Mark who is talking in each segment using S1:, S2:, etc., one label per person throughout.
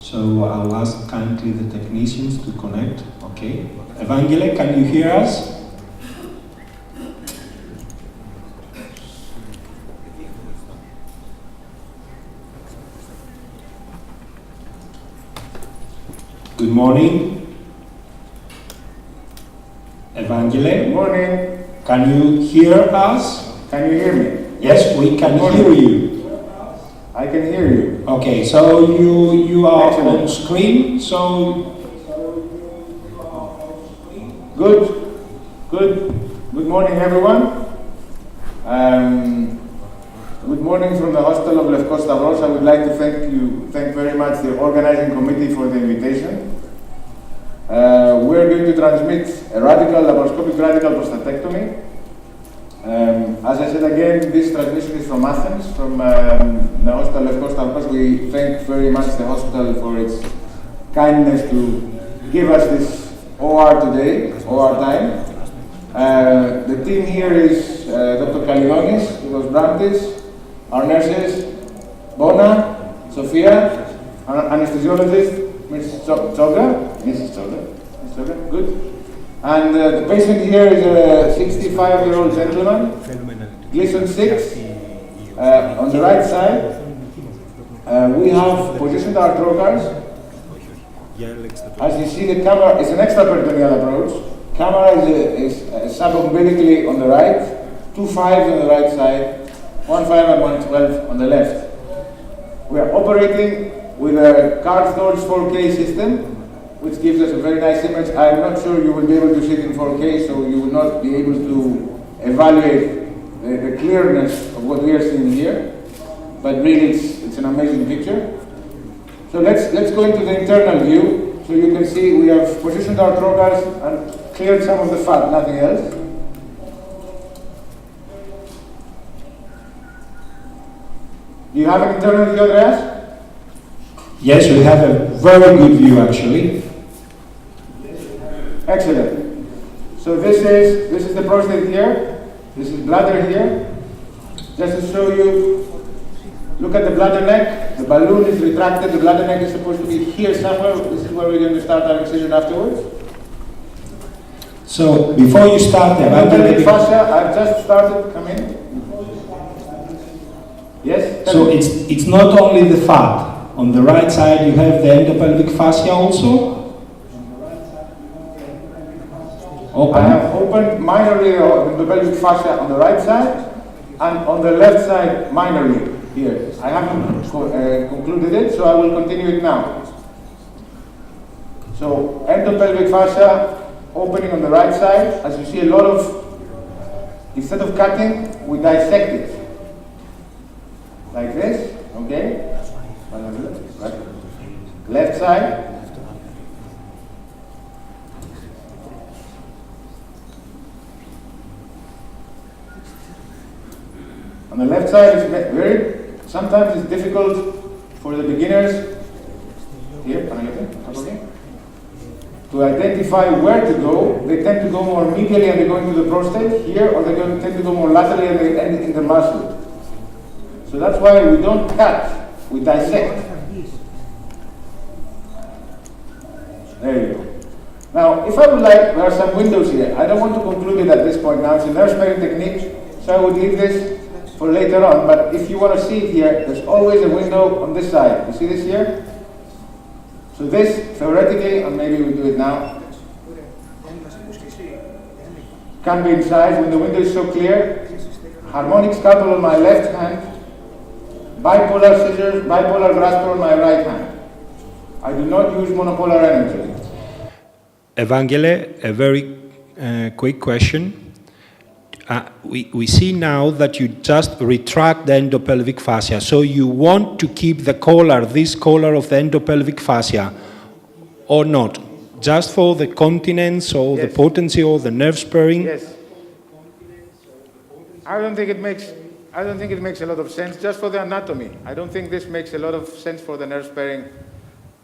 S1: So I'll ask kindly the technicians to connect. Okay. Evangele, can you hear us? Good morning. Evangele?
S2: Good morning.
S1: Can you hear us?
S2: Can you hear me?
S1: Yes, we can hear you.
S2: I can hear you.
S1: Okay, so you are
S2: Excellent.
S1: on screen, so...
S2: Good. Good morning, everyone. Good morning from the hostel of Lefkos Stavros. I would like to thank very much the organizing committee for the invitation. We're going to transmit a laparoscopic radical prostatectomy. As I said again, this transmission is from Athens, from the hostel Lefkos Stavros. We thank very much the hospital for its kindness to give us this OR today, OR time. The team here is Dr. Kalidonis, Dr. Brantis, our nurses, Bona, Sophia, our anesthesiologist, Mrs. Choga, good. And the patient here is a 65-year-old gentleman, Gleason 6, on the right side. We have positioned our trocars. As you see, the camera is an extraperitoneal approach. Camera is subumbilically on the right, 2 5s on the right side, 1 5 and 1 12 on the left. We are operating with a card storage 4K system, which gives us a very nice image. I'm not sure you will be able to see it in 4K, so you will not be able to evaluate the clearness of what we are seeing here. But really, it's an amazing picture. So let's go into the internal view. So you can see we have positioned our trocars and cleared some of the fat, nothing else. Do you have an internal view, Andreas?
S1: Yes, we have a very good view actually.
S2: Excellent. So this is the prostate here. This is bladder here. Just to show you, look at the bladder neck. The balloon is retracted. The bladder neck is supposed to be here somewhere. This is where we're going to start our incision afterwards.
S1: So before you start,
S2: Pelvic fascia, I've just started. Come in. Yes.
S1: So it's not only the fat. On the right side, you have the endopelvic fascia also. Open.
S2: I have opened minorly the pelvic fascia on the right side, and on the left side minorly here. I haven't concluded it, so I will continue it now. So endopelvic fascia opening on the right side. As you see, a lot of, instead of cutting, we dissect it like this. Okay. Left side. On the left side, it's sometimes it's difficult for the beginners here, to identify where to go. They tend to go more medially and they go into the prostate here, or they tend to go more laterally and they end in the muscle. So that's why we don't cut, we dissect. There you go. Now, if I would like, there are some windows here. I don't want to conclude it at this point now. It's a nurse sparing technique, so I would leave this for later on. But if you want to see it here, there's always a window on this side. You see this here? So this, theoretically, and maybe we do it now, can be incised when the window is so clear. Harmonic scalpel on my left hand, bipolar scissors, bipolar grasper on my right hand. I do not use monopolar energy.
S1: Evangele, a very quick question. We see now that you just retract the endopelvic fascia, so you want to keep the collar, this collar of the endopelvic fascia, or not? Just for the continence or
S2: Yes.
S1: the potency or the nerve sparing?
S2: Yes. I don't think it makes a lot of sense just for the anatomy. I don't think this makes a lot of sense for the nerve sparing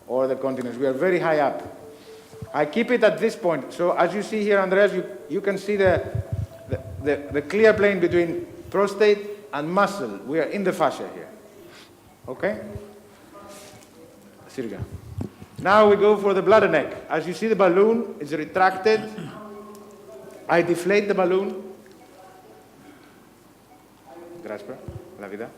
S2: or the continence. We are very high up. I keep it at this point. So as you see here, Andreas, you can see the clear plane between prostate and muscle. We are in the fascia here. Okay? Sirga. Now we go for the bladder neck. As you see, the balloon is retracted. I deflate the balloon. Gracias, la vida.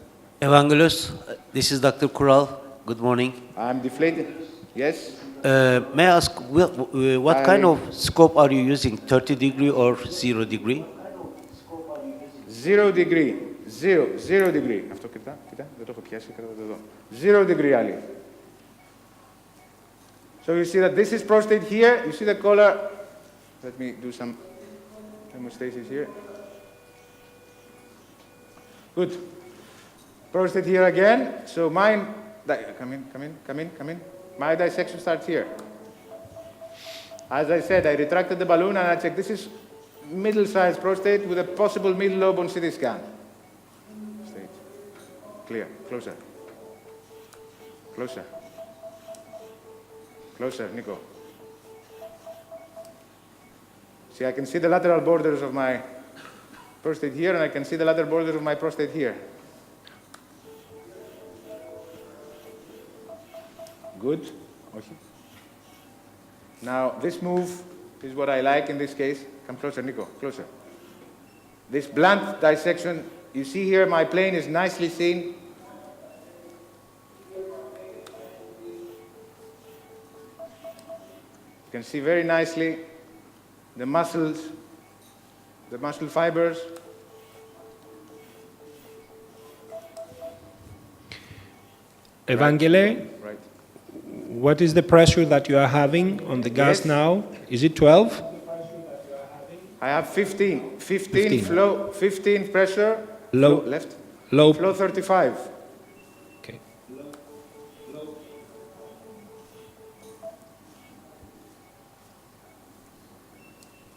S3: Evangelos, this is Dr. Kural. Good morning.
S2: I'm deflating. Yes?
S3: May I ask, what kind of scope are you using, 30 degree or 0 degree?
S2: 0 degree. 0 degree. Αυτό κοιτά, δεν το έχω πιάσει, κρατάω εδώ. 0 degree, Ali. So you see that this is prostate here. You see the collar. Let me do some hemostasis here. Good. Prostate here again. So mine, come in. My dissection starts here. As I said, I retracted the balloon and I checked. This is middle-sized prostate with a possible middle lobe on CT scan. State. Clear. Closer. Closer. Closer, Nico. See, I can see the lateral borders of my prostate here, and I can see the lateral borders of my prostate here. Good. Okay. Now, this move is what I like in this case. Come closer, Nico, closer. This blunt dissection, you see here, my plane is nicely seen. You can see very nicely the muscles, the muscle fibers.
S1: Evangele,
S2: Right.
S1: what is the pressure that you are having on the gas
S2: Yes.
S1: now? Is it 12?
S2: I have 15
S1: 15.
S2: flow, 15 pressure,
S1: Low.
S2: flow left,
S1: Low.
S2: flow 35.
S1: Okay.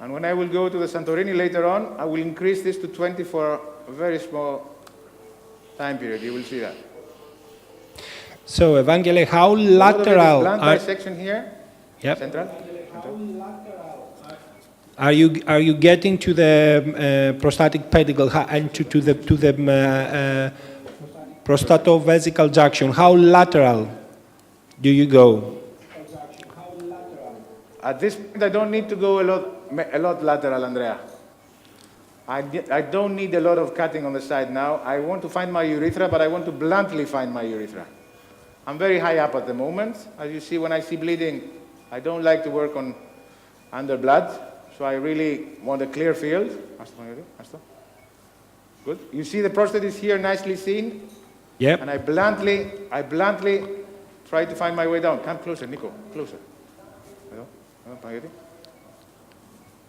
S2: And when I will go to the Santorini later on, I will increase this to 20 for a very small time period. You will see that.
S1: So, Evangele, how
S2: A little bit of
S1: lateral
S2: blunt
S1: are,
S2: dissection here,
S1: yep.
S2: central.
S1: Are you getting to the prostatic pedicle and to the prostatovesical junction? How lateral do you go?
S2: At this point, I don't need to go a lot lateral, Andrea. I don't need a lot of cutting on the side now. I want to find my urethra, but I want to bluntly find my urethra. I'm very high up at the moment. As you see, when I see bleeding, I don't like to work on under blood, so I really want a clear field. Good. You see the prostate is here, nicely seen,
S1: Yep.
S2: and I bluntly try to find my way down. Come closer, Nico, closer.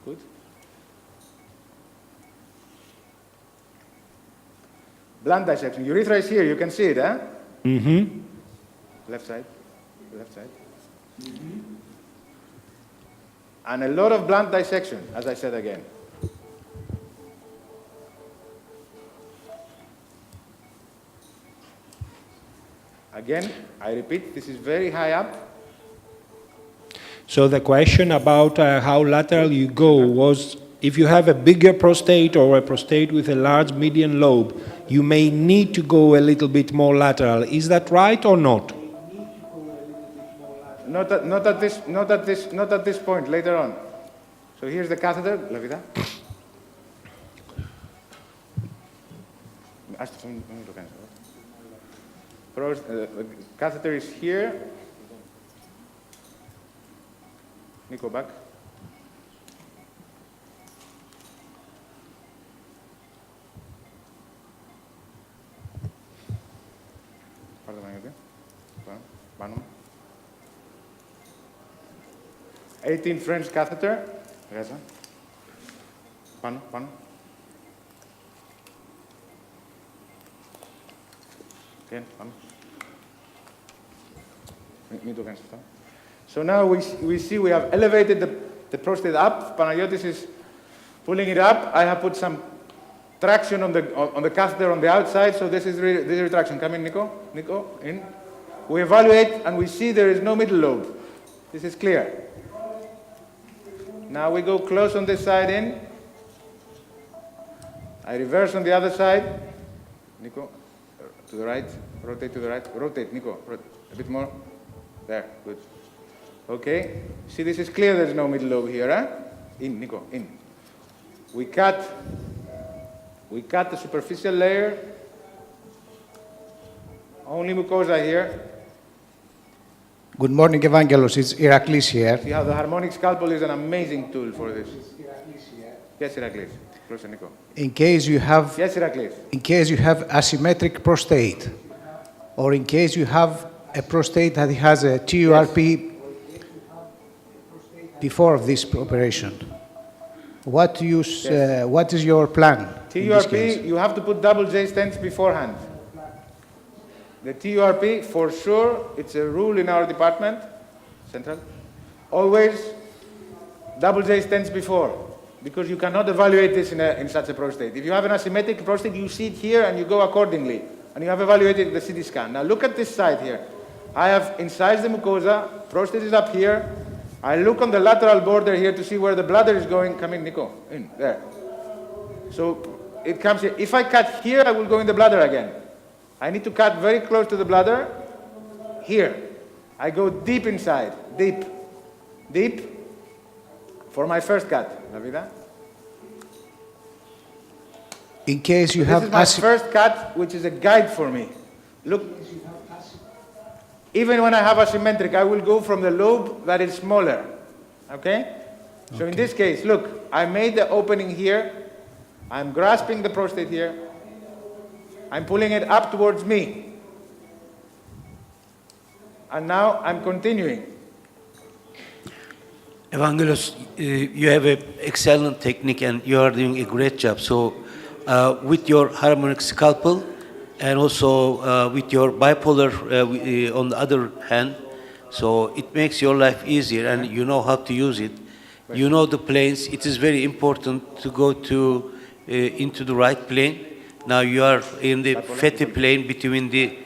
S2: Good. Blunt dissection. Urethra is here. You can see it, eh?
S1: Mm-hmm.
S2: Left side. Left side. And a lot of blunt dissection, as I said again. Again, I repeat, this is very high up.
S1: So the question about how lateral you go was, if you have a bigger prostate or a prostate with a large median lobe, you may need to go a little bit more lateral. Is that right or not?
S2: Not at this point, later on. So here's the catheter, la vida. The catheter is here. Nico, back. Pardon me. 18 French catheter. Πάνω. Again, πάνω. Μην το κάνεις αυτό. So now we see we have elevated the prostate up. Panagiotis is pulling it up. I have put some traction on the catheter on the outside, so this is retraction. Come in, Nico. Nico, in. We evaluate and we see there is no middle lobe. This is clear. Now we go close on this side in. I reverse on the other side. Nico, to the right. Rotate to the right. Rotate, Nico. A bit more. There, good. Okay? See, this is clear there's no middle lobe here, huh? In, Nico, in. We cut the superficial layer, only mucosa here.
S4: Good morning, Evangelos. It's Iraklis here.
S2: See how the harmonic scalpel is an amazing tool for this. Yes, Iraklis. Closer, Nico.
S4: In case you have,
S2: Yes, Iraklis.
S4: in case you have asymmetric prostate, or in case you have a prostate that has a TURP before this operation, what is your plan? in this case?
S2: TURP, you have to put double J stents beforehand. The TURP, for sure, it's a rule in our department, central, always double J stents before, because you cannot evaluate this in such a prostate. If you have an asymmetric prostate, you see it here and you go accordingly, and you have evaluated the CT scan. Now look at this side here. I have incised the mucosa, prostate is up here. I look on the lateral border here to see where the bladder is going. Come in, Nico, in, there. So it comes here. If I cut here, I will go in the bladder again. I need to cut very close to the bladder, here. I go deep inside, deep, deep, for my first cut. Davida?
S4: In case you
S2: This
S4: have
S2: is my first cut, which is a guide for me. Look, even when I have asymmetric, I will go from the lobe that is smaller, okay? So in this case, look, I made the opening here. I'm grasping the prostate here. I'm pulling it up towards me. And now I'm continuing.
S3: Evangelos, you have an excellent technique and you are doing a great job. So with your harmonic scalpel and also with your bipolar on the other hand, so it makes your life easier and you know how to use it. You know the planes. It is very important to go to into the right plane. Now you are in the fatty plane between the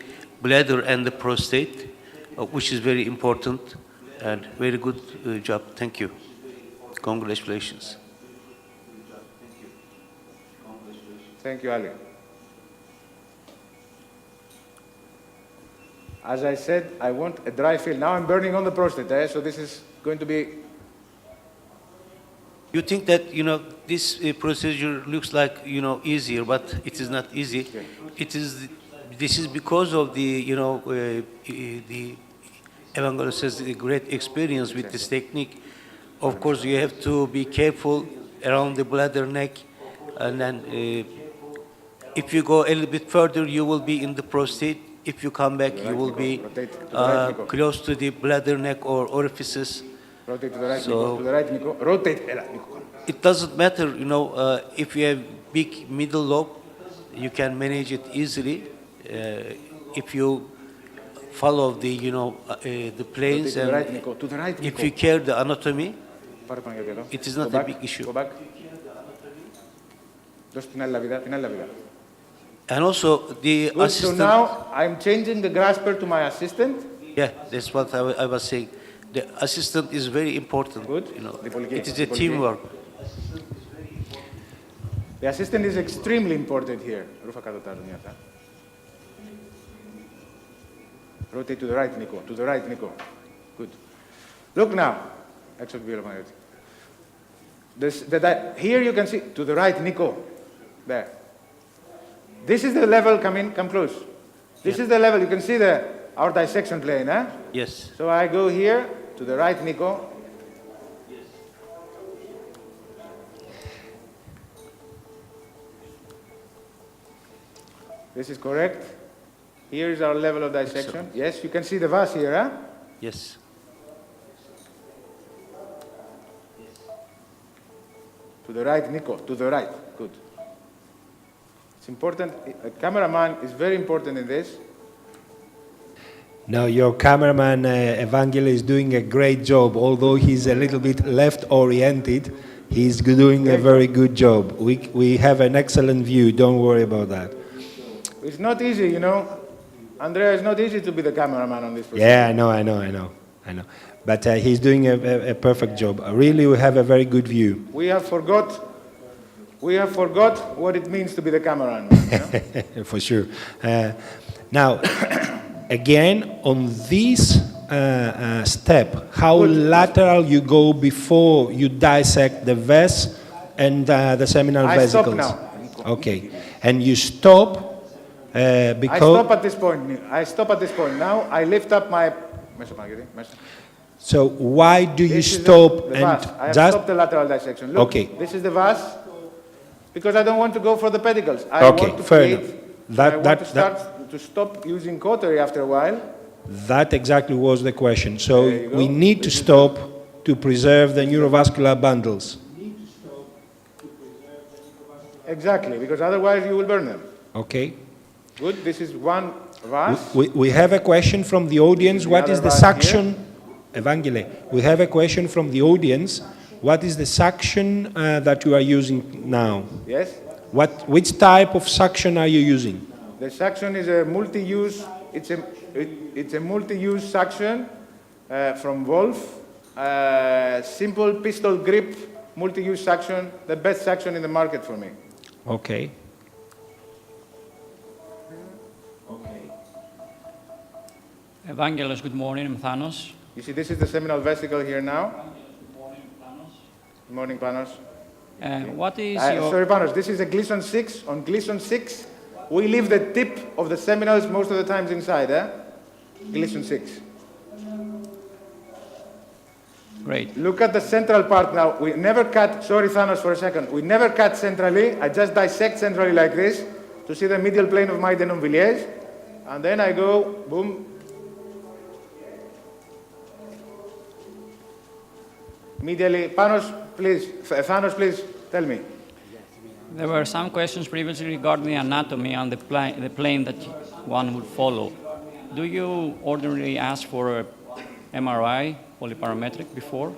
S3: bladder and the prostate, which is very important and very good job. Thank you. Congratulations.
S2: Thank you, Ali. As I said, I want a dry fill. Now I'm burning on the prostate, so this is going to be...
S3: You think that, this procedure looks like, easier, but it is not easy. This is because of the, the Evangelos has a great experience with this technique. Of course, you have to be careful around the bladder neck, and then if you go a little bit further, you will be in the prostate. If you come back, you will be close to the bladder neck or orifices.
S2: Rotate to the right,
S3: So-
S2: Nico. To the right, Nico. Rotate. Nico.
S3: It doesn't matter, if you have big middle lobe, you can manage it easily if you follow the, the planes
S2: Rotate to the right,
S3: and
S2: Nico. To the right, Nico.
S3: if you care the anatomy,
S2: Πάρε πάνω γιατί εδώ.
S3: it is not
S2: Go
S3: a
S2: back,
S3: big issue.
S2: Go back. Δώσε την άλλη λαβίδα, την άλλη λαβίδα.
S3: And also the
S2: Good, so
S3: assistant,
S2: now I'm changing the grasper to my assistant.
S3: yeah, that's what I was saying. The assistant is very important.
S2: Good.
S3: It is a teamwork.
S2: The assistant is extremely important here. Ρούφα κάτω τα αρνιάτα. Rotate to the right, Nico. To the right, Nico. Good. Look now. Έξω την πύλο, Παναγιώτη. Here you can see, to the right, Nico. There. This is the level, come close. This is the level, you can see our dissection plane, eh?
S3: Yes.
S2: So I go here, to the right, Nico. This is correct. Here is our level of dissection. Yes, you can see the vas here, huh?
S3: Yes.
S2: To the right, Nico, to the right. Good. It's important. A cameraman is very important in this.
S1: Now, your cameraman, Evangelos, is doing a great job. Although he's a little bit left-oriented, he's doing a very good job. We have an excellent view. Don't worry about that.
S2: It's not easy, you know. Andrea, it's not easy to be the cameraman on this project.
S1: Yeah, I know. But he's doing a perfect job. Really, we have a very good view.
S2: We have forgot what it means to be the cameraman. You know?
S1: For sure. Now, again, on this step, how lateral you go before you dissect the vas and the seminal
S2: I
S1: vesicles.
S2: stop now.
S1: Okay, and you stop because.
S2: I stop at this point. I stop at this point. Now I lift up my.
S1: So why do you
S2: This is
S1: stop
S2: the
S1: and
S2: vas. I have
S1: just?
S2: stopped the lateral dissection. Look,
S1: Okay.
S2: this is the vas, because I don't want to go for the pedicles. I
S1: Okay,
S2: want to
S1: fair
S2: create,
S1: enough.
S2: I want to start to stop using cautery after a while.
S1: That exactly was the question. So
S2: There you go.
S1: we need to stop to preserve the neurovascular bundles.
S2: Exactly, because otherwise you will burn them.
S1: Okay.
S2: Good, this is one vas.
S1: We have a question from the audience.
S2: The
S1: What
S2: other
S1: is the
S2: vas
S1: suction? Evangele, we have a question from the audience. What is the suction that you are using now?
S2: Yes?
S1: Which type of suction are you using?
S2: The suction is a multi-use, it's a multi-use suction from Wolf. Simple pistol grip, multi-use suction, the best suction in the market for me.
S1: Okay.
S5: Evangelos, good morning. I'm Thanos.
S2: You see, this is the seminal vesicle here now. Good morning, Panos.
S5: What is your...
S2: Sorry, Panos, this is a Gleason 6. On Gleason 6, we leave the tip of the seminals most of the times inside, eh? Gleason 6.
S5: Great.
S2: Look at the central part now. We never cut, sorry Thanos for a second, we never cut centrally. I just dissect centrally like this to see the medial plane of my denonvilliers. And then I go, boom. Medially, Panos, please, Thanos, please, tell me.
S5: There were some questions previously regarding the anatomy and the plane that one would follow. Do you ordinarily ask for a MRI, polyparametric, before?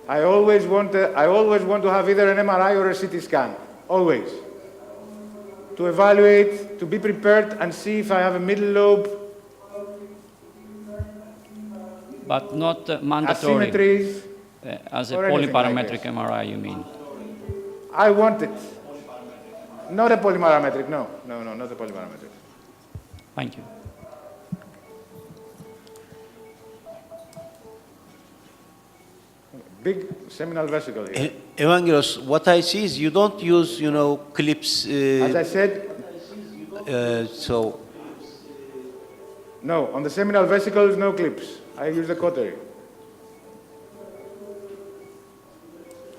S2: I always want to have either an MRI or a CT scan, always. To evaluate, to be prepared and see if I have a middle lobe,
S5: But not mandatory.
S2: asymmetries.
S5: As a
S2: or anything like
S5: polyparametric
S2: this.
S5: MRI, you mean?
S2: I want it. Not a polyparametric, no. No, not a polyparametric.
S5: Thank you.
S2: Big seminal vesicle here.
S3: Evangelos, what I see is you don't use, clips.
S2: As I said,
S3: So
S2: no, on the seminal vesicles, no clips. I use the cautery.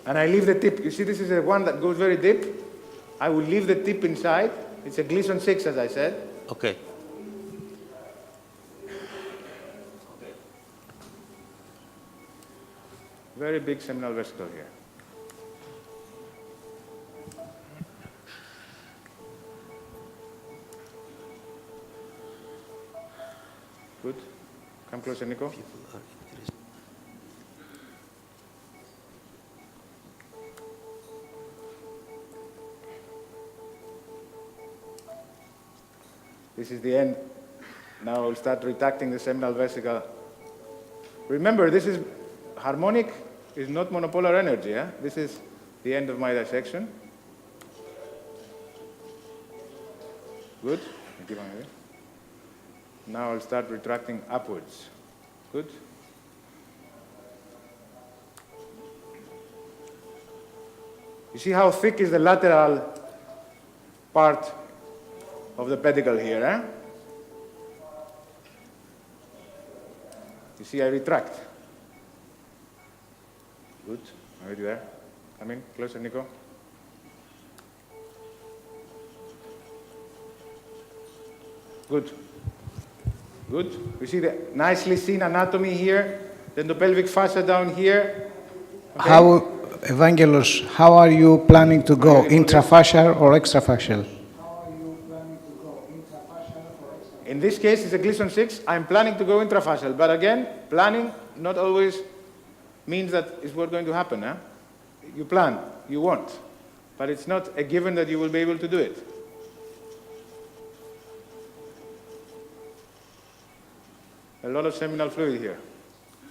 S2: And I leave the tip. You see, this is the one that goes very deep. I will leave the tip inside. It's a Gleason 6, as I said.
S3: okay.
S2: Very big seminal vesicle here. Good. Come closer, Nico. This is the end. Now I'll start retracting the seminal vesicle. Remember, this is harmonic, is not monopolar energy. Eh? This is the end of my dissection. Good. Thank you, Manuel. Now I'll start retracting upwards. Good. You see how thick is the lateral part of the pedicle here, eh? You see, I retract. Good. Already there. Come in, closer, Nico. Good. Good. You see the nicely seen anatomy here, the endopelvic fascia down here. Okay?
S4: How, Evangelos, how are you planning to go, intrafascial or extrafascial?
S2: In this case, it's a Gleason 6. I'm planning to go intrafascial, but again, planning not always means that is what's going to happen. Eh? You plan, you want, but it's not a given that you will be able to do it. A lot of seminal fluid here.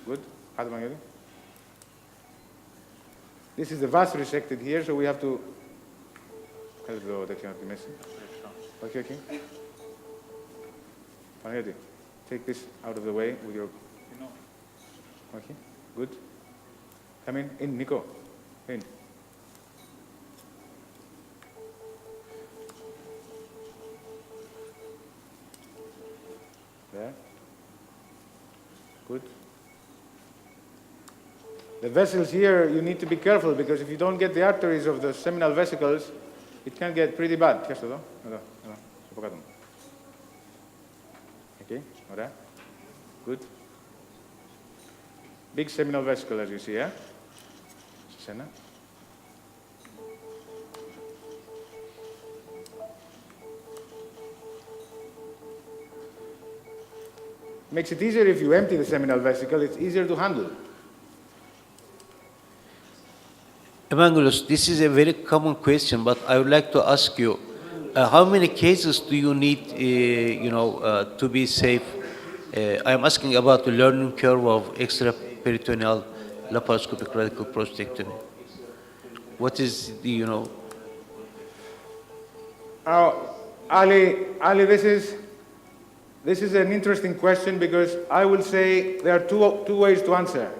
S2: Good. This is the vas resected here, so we have to. Okay. Παναγιώτη. take this out of the way with your... Okay, good. Come in, Nico, in. There. Good. The vessels here, you need to be careful because if you don't get the arteries of the seminal vesicles, it can get pretty bad. Πιάσ' το εδώ, εδώ, από κάτω μου. Okay, ωραία. Good. Big seminal vesicle, as you see, yeah? Σε σένα. Makes it easier if you empty the seminal vesicle, it's easier to handle.
S3: Evangelos, this is a very common question, but I would like to ask you, how many cases do you need, to be safe? I'm asking about the learning curve of extraperitoneal laparoscopic radical prostatectomy. What is the,
S2: Ali, this is an interesting question because I will say there are two ways to answer.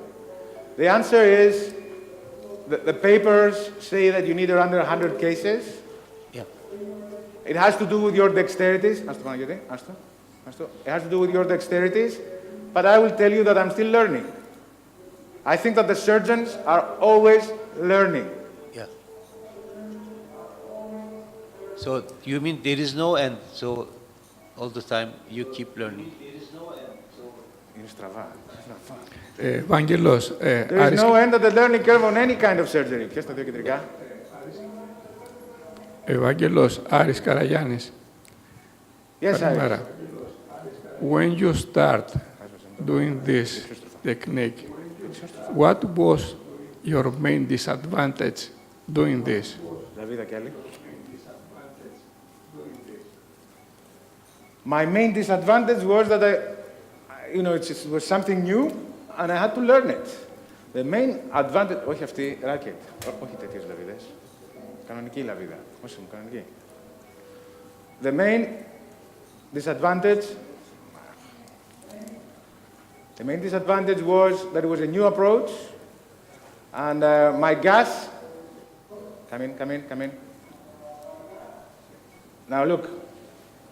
S2: The answer is the papers say that you need around 100 cases.
S3: Yeah.
S2: It has to do with your dexterities. It has to do with your dexterities, but I will tell you that I'm still learning. I think that the surgeons are always learning.
S3: Yeah. So you mean there is no end, so all the time you keep learning?
S6: Evangelos,
S2: There is no end of the learning curve on any kind of surgery. Ποιες τα δύο κεντρικά?
S6: Evangelos, Aris Karagiannis.
S2: Yes,
S6: Καλημέρα. When you start doing this technique, what was your main disadvantage doing this?
S2: David, και άλλοι. My main disadvantage was that it was something new and I had to learn it. The main advantage... Όχι αυτή, racket. Όχι τέτοιες λαβίδες. Κανονική λαβίδα. Όχι μου, κανονική. The main disadvantage was that it was a new approach and my gas... Come in. Now look.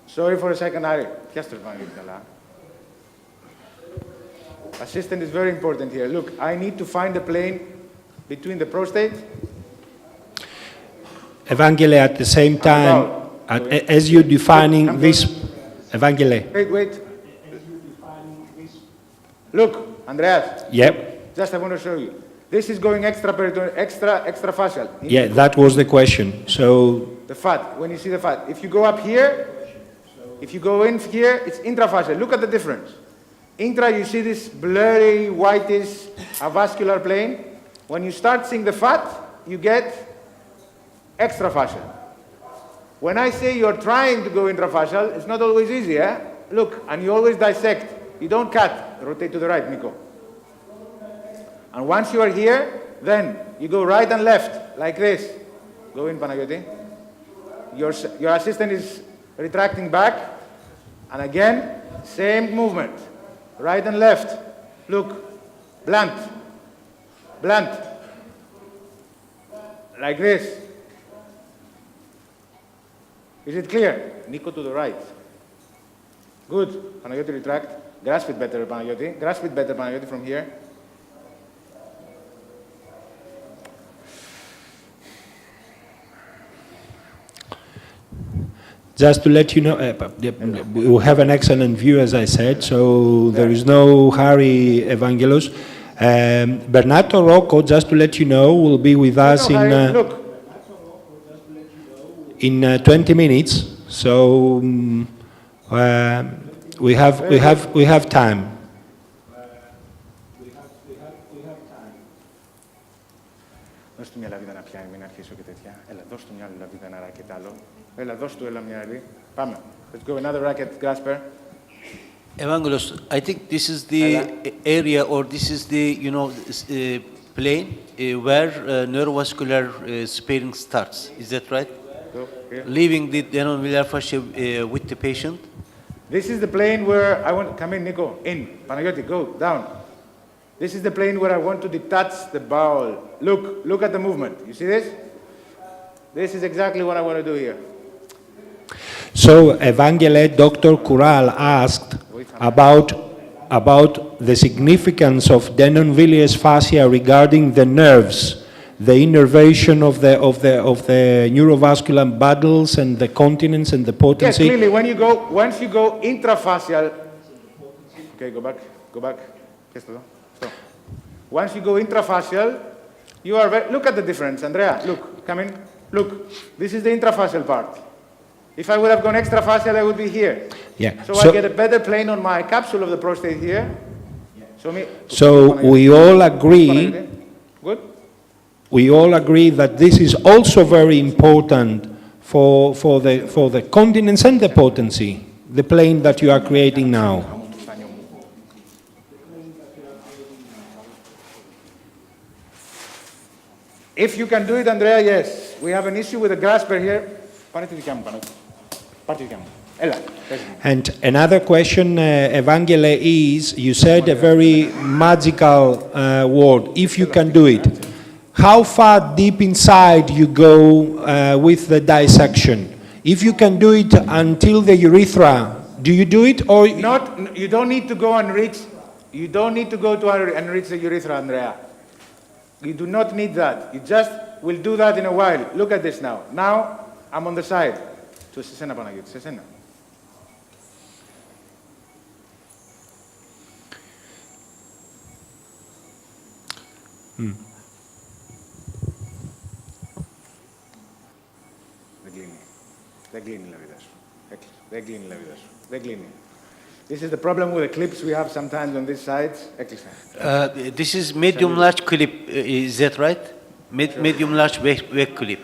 S2: Sorry for a second, Ari. Πιάστε το πάνω καλά. Assistant is very important here. Look, I need to find a plane between the prostate.
S1: Evangele, at the same time, as you're defining this... Evangele.
S2: Wait. Look, Andreas.
S1: Yep.
S2: Just I want to show you. This is going extra facial.
S1: Yeah, that was the question. So...
S2: The fat, when you see the fat. If you go up here, if you go in here, it's intrafascial. Look at the difference. Intra, you see this blurry, whitish, avascular plane. When you start seeing the fat, you get extrafascial. When I say you're trying to go intrafascial, it's not always easy, eh? Look, and you always dissect. You don't cut. Rotate to the right, Nico. And once you are here, then you go right and left, like this. Go in, Panagiotis. Your assistant is retracting back, and again, same movement. Right and left. Look, blunt. Like this. Is it clear? Nico to the right. Good. Panagiotis, retract. Grasp it better, Panagiotis, from here.
S1: Just to let you know, we have an excellent view, as I said, so there is no hurry, Evangelos. Bernardo Rocco, just to let you know, will be with us in 20 minutes. So we have time.
S2: Δώσ' του μια λαβίδα να πιάνει, μην αρχίσω και τέτοια. Έλα, δώσ' του μια άλλη λαβίδα να ράκετ άλλο. Έλα, δώσ' του μια άλλη. Πάμε. Let's go another racket, Gasper.
S3: Evangelos, I think this is the area, or this is the, plane where neurovascular sparing starts. Is that right?
S2: Go, here.
S3: Leaving the denominal fascia with the patient.
S2: This is the plane where I want, come in, Nico, in. Panagiotis, go, down. This is the plane where I want to detach the bowel. Look at the movement. You see this? This is exactly what I want to do here.
S1: So, Evangele, Dr. Kural asked about the significance of Denon-Villiers fascia regarding the nerves, the innervation of the neurovascular bundles and the continence and the
S2: Yes,
S1: potency.
S2: clearly, once you go intrafacial, okay, go back. Stop. Once you go intrafacial, you are look at the difference, Andrea. Look, come in. Look, this is the intrafacial part. If I would have gone extrafacial, I would be here.
S1: Yeah.
S2: So I get a better plane on my capsule of the prostate here.
S1: So we all agree.
S2: Good.
S1: We all agree that this is also very important for the continence and the potency, the plane that you are creating now.
S2: If you can do it, Andrea, yes. We have an issue with the grasper here.
S1: And another question, Evangele, is, you said a very magical word, if you can do it. How far deep inside you go with the dissection? If you can do it until the urethra, do you do it or?
S2: Not, you don't need to go and reach, you don't need to go to and reach the urethra, Andrea. You do not need that. You just will do that in a while. Look at this now. Now, I'm on the side. So, sesena Panagiotis, sesena. Δεν κλείνει η λαβίδα σου. Δεν κλείνει η λαβίδα σου. Δεν κλείνει. This is the problem with the clips we have sometimes on these sides. Έκλεισε.
S3: This is medium large clip, is that right? Medium large back clip.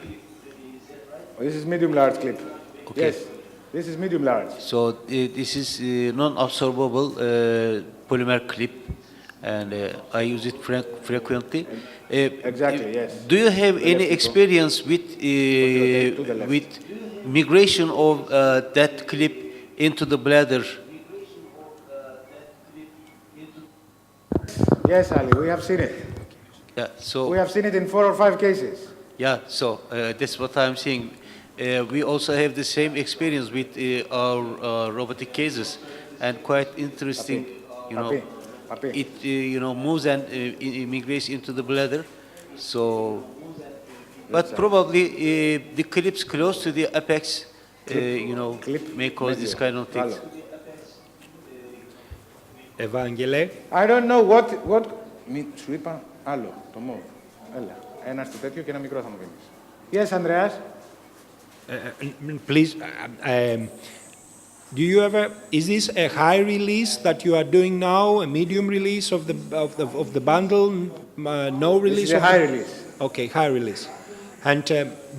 S2: This is medium large clip.
S3: Okay.
S2: Yes, this is medium large.
S3: So this is non-absorbable polymer clip, and I use it frequently.
S2: Exactly, yes.
S3: Do you have any
S2: Electrical.
S3: experience with
S2: To the left.
S3: with migration of that clip into the bladder?
S2: Yes, Ali, we have seen it.
S3: Yeah. So
S2: We have seen it in 4 or 5 cases.
S3: yeah. So that's what I'm saying. We also have the same experience with our robotic cases, and quite interesting. You know,
S2: Papi.
S3: it moves and immigrates into the bladder. So, but probably the clips close to the apex,
S2: Clip
S3: may cause this
S2: medio.
S3: kind of things.
S2: Άλλο.
S1: Evangele?
S2: I don't know what... Σου είπα άλλο, το move. Έλα. Ένα στο τέτοιο και ένα μικρό θα μου δίνεις. Yes, Andreas.
S1: Please, do you ever, is this a high release that you are doing now, a medium release of the bundle, no
S2: This
S1: release?
S2: is a
S1: of
S2: high
S1: the-
S2: release.
S1: Okay, high release. And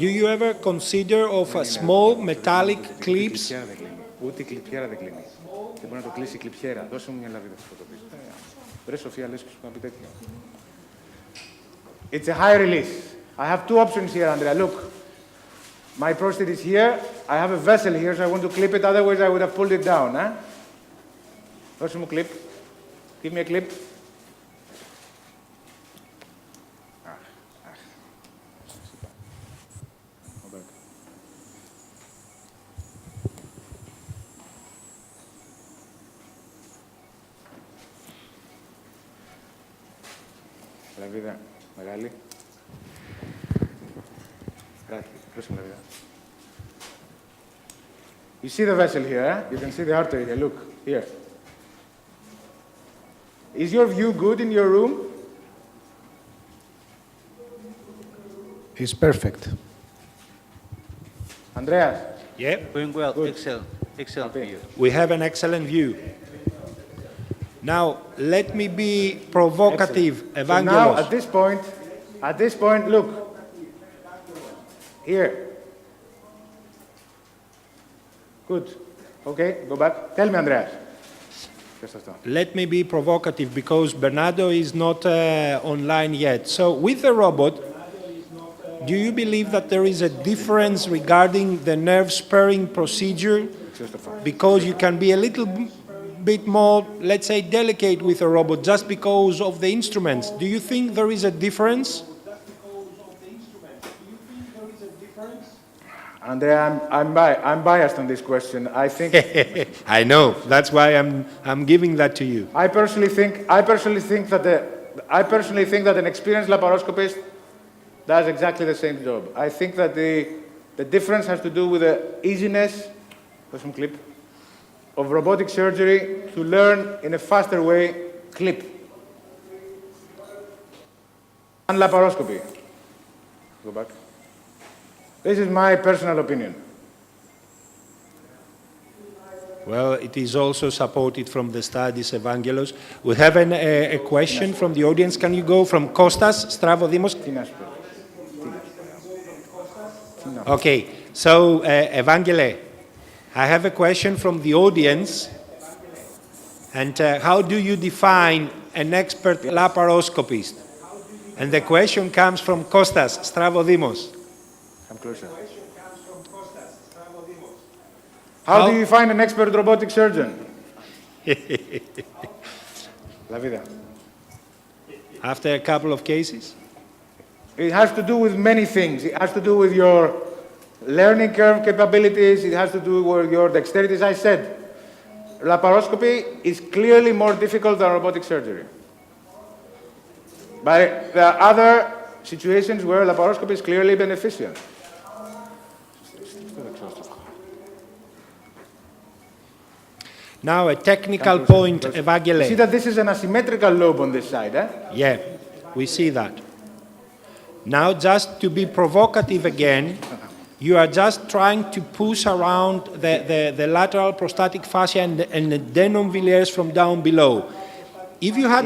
S1: do you ever consider of a small metallic clips?
S2: Κλειπιέρα δεν κλείνει. Ούτε η κλειπιέρα δεν κλείνει. Δεν μπορεί να το κλείσει η κλειπιέρα. Δώσε μου μια λαβίδα στο φωτοπίσω. Βρε Σοφία, λες και σου να πει τέτοιο. It's a high release. I have 2 options here, Andrea. Look. My prostate is here. I have a vessel here, so I want to clip it. Otherwise, I would have pulled it down. Δώσε μου clip. Give me a clip. Λαβίδα μεγάλη. Κάτι, δώσε μου λαβίδα. You see the vessel here, You can see the artery here, look, here. Is your view good in your room?
S4: It's perfect.
S2: Andreas?
S1: Yeah,
S3: Going well,
S2: Good.
S3: excellent
S2: Okay.
S3: view.
S1: we have an excellent view. Now, let me be provocative,
S2: Excellent. So now,
S1: Evangelos.
S2: at this point, look. Here. Good. Okay, go back. Tell me, Andreas. Just αυτό.
S1: Let me be provocative because Bernardo is not online yet. So with the robot, do you believe that there is a difference regarding the nerve sparing procedure because you can be a little bit more, let's say, delicate with a robot just because of the instruments. Do you think there is a difference?
S2: Andrea, I'm biased on this question. I think
S1: I know. That's why I'm giving that to you.
S2: I personally think that an experienced laparoscopist does exactly the same job. I think that the difference has to do with the easiness of robotic surgery to learn in a faster way clip. And laparoscopy. Go back. This is my personal opinion.
S1: Well, it is also supported from the studies, Evangelos. We have a question from the audience. Can you go from Kostas Stravodimos? Okay, so Evangele, I have a question from the audience. And how do you define an expert laparoscopist? And the question comes from Kostas Stravodimos.
S2: Come closer. How do you find an expert robotic surgeon? La vida.
S1: After a couple of cases?
S2: It has to do with many things. It has to do with your learning curve capabilities. It has to do with your dexterity. As I said, laparoscopy is clearly more difficult than robotic surgery. But there are other situations where laparoscopy is clearly beneficial.
S1: Now a technical point, Evangele.
S2: See that this is an asymmetrical lobe on this side, eh?
S1: Yeah, we see that. Now, just to be provocative again, you are just trying to push around the lateral prostatic fascia and the denumbiliaris from down below. If you had,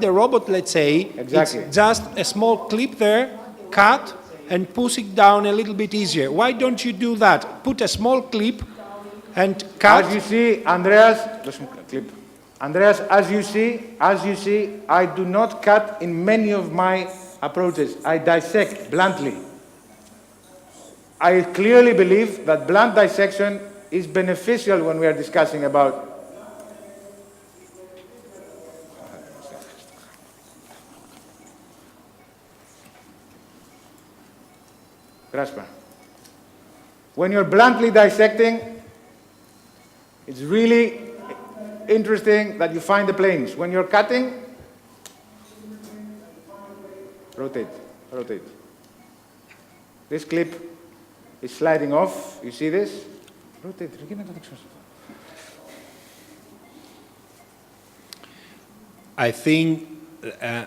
S1: the robot, let's say,
S2: Exactly.
S1: it's just a small clip there, cut, and push it down a little bit easier. Why don't you do that? Put a small clip and cut.
S2: As you see, Andreas, as you see, I do not cut in many of my approaches. I dissect bluntly. I clearly believe that blunt dissection is beneficial when we are discussing about graspa. When you're bluntly dissecting, it's really interesting that you find the planes. When you're cutting, rotate. This clip is sliding off. You see this? Rotate.
S1: I think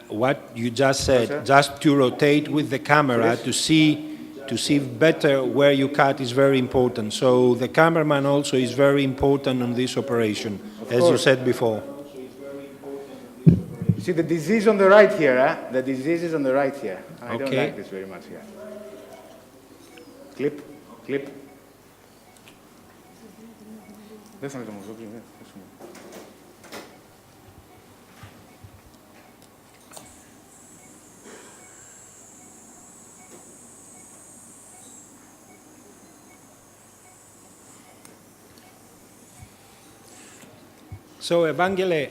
S1: what you just said, just to rotate with the camera to see better where you cut is very important. So the cameraman also is very important on this operation, as you said before.
S2: See the disease on the right here, eh? The disease is on the right here. I don't
S1: Okay.
S2: like this very much here. Clip.
S1: So Evangele,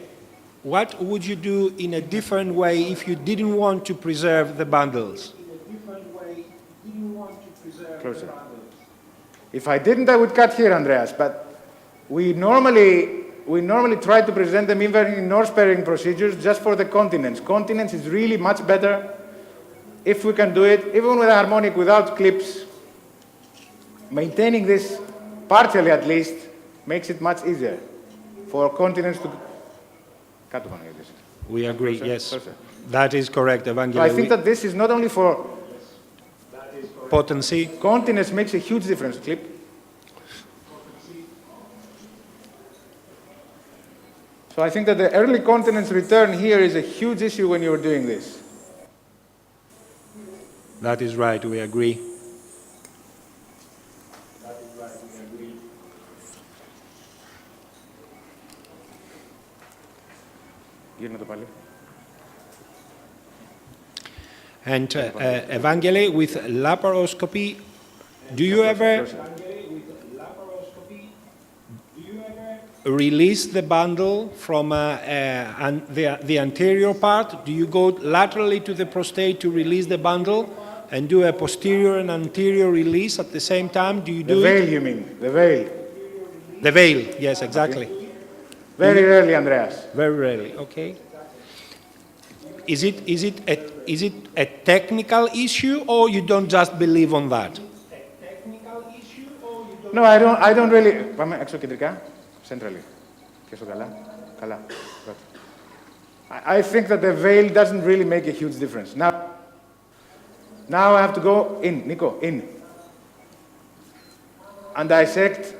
S1: what would you do in a different way if you didn't want to preserve the bundles?
S2: Closer. If I didn't, I would cut here, Andreas. But we normally try to present them even in nose-sparing procedures just for the continence. Continence is really much better if we can do it, even with a harmonic, without clips. Maintaining this, partially at least, makes it much easier for continence to...
S1: We agree, yes.
S2: Closer.
S1: That is correct, Evangele.
S2: So I think that this is not only for
S1: potency.
S2: continence makes a huge difference, clip. So I think that the early continence return here is a huge issue when you're doing this.
S1: That is right, we agree. And Evangele, with laparoscopy, do you ever release the bundle from the anterior part? Do you go laterally to the prostate to release the bundle and do a posterior and anterior release at the same time? Do you
S2: The
S1: do
S2: veil,
S1: it?
S2: you mean? The veil.
S1: The veil, yes, exactly.
S2: Very rarely, Andreas.
S1: Very rarely, okay. Is it a technical issue, or you don't just believe on that?
S2: No, I don't really. Πάμε έξω κεντρικά, centrally. Και στο καλά. Καλά. Good. I think that the veil doesn't really make a huge difference. Now I have to go in, Nico, in. And dissect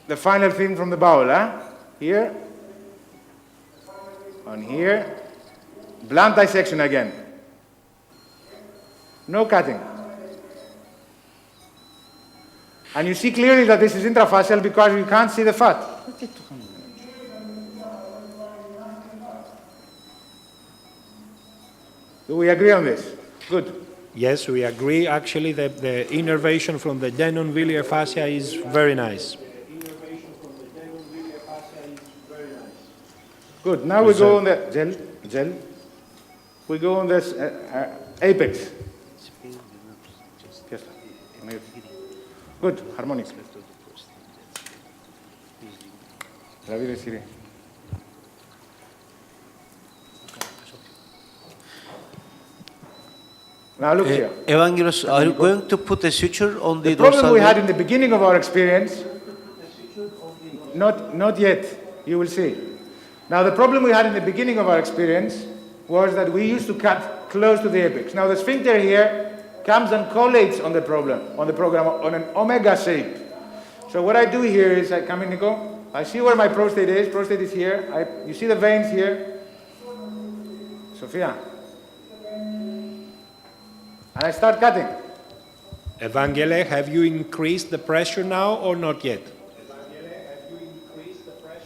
S2: the final thing from the bowel, huh? Here. On here. Blunt dissection again. No cutting. And you see clearly that this is intrafascial because you can't see the fat. Do we agree on this? Good.
S1: Yes, we agree. Actually, the innervation from the Denon-Villiers fascia is very nice.
S2: Good. Now we go on the gel. We go on this apex. Yes. Good. Harmonic. Now look here.
S3: Evangelos, are you going to put a suture on the
S2: The problem
S3: dorsal
S2: we had
S3: vein?
S2: in the beginning of our experience, not yet, you will see. Now the problem we had in the beginning of our experience was that we used to cut close to the apex. Now the sphincter here comes and collates on the program on an omega shape. So what I do here is I come in, Nico, I see where my prostate is here, you see the veins here, Sophia, and I start cutting.
S1: Evangele, have you increased the pressure now or not yet?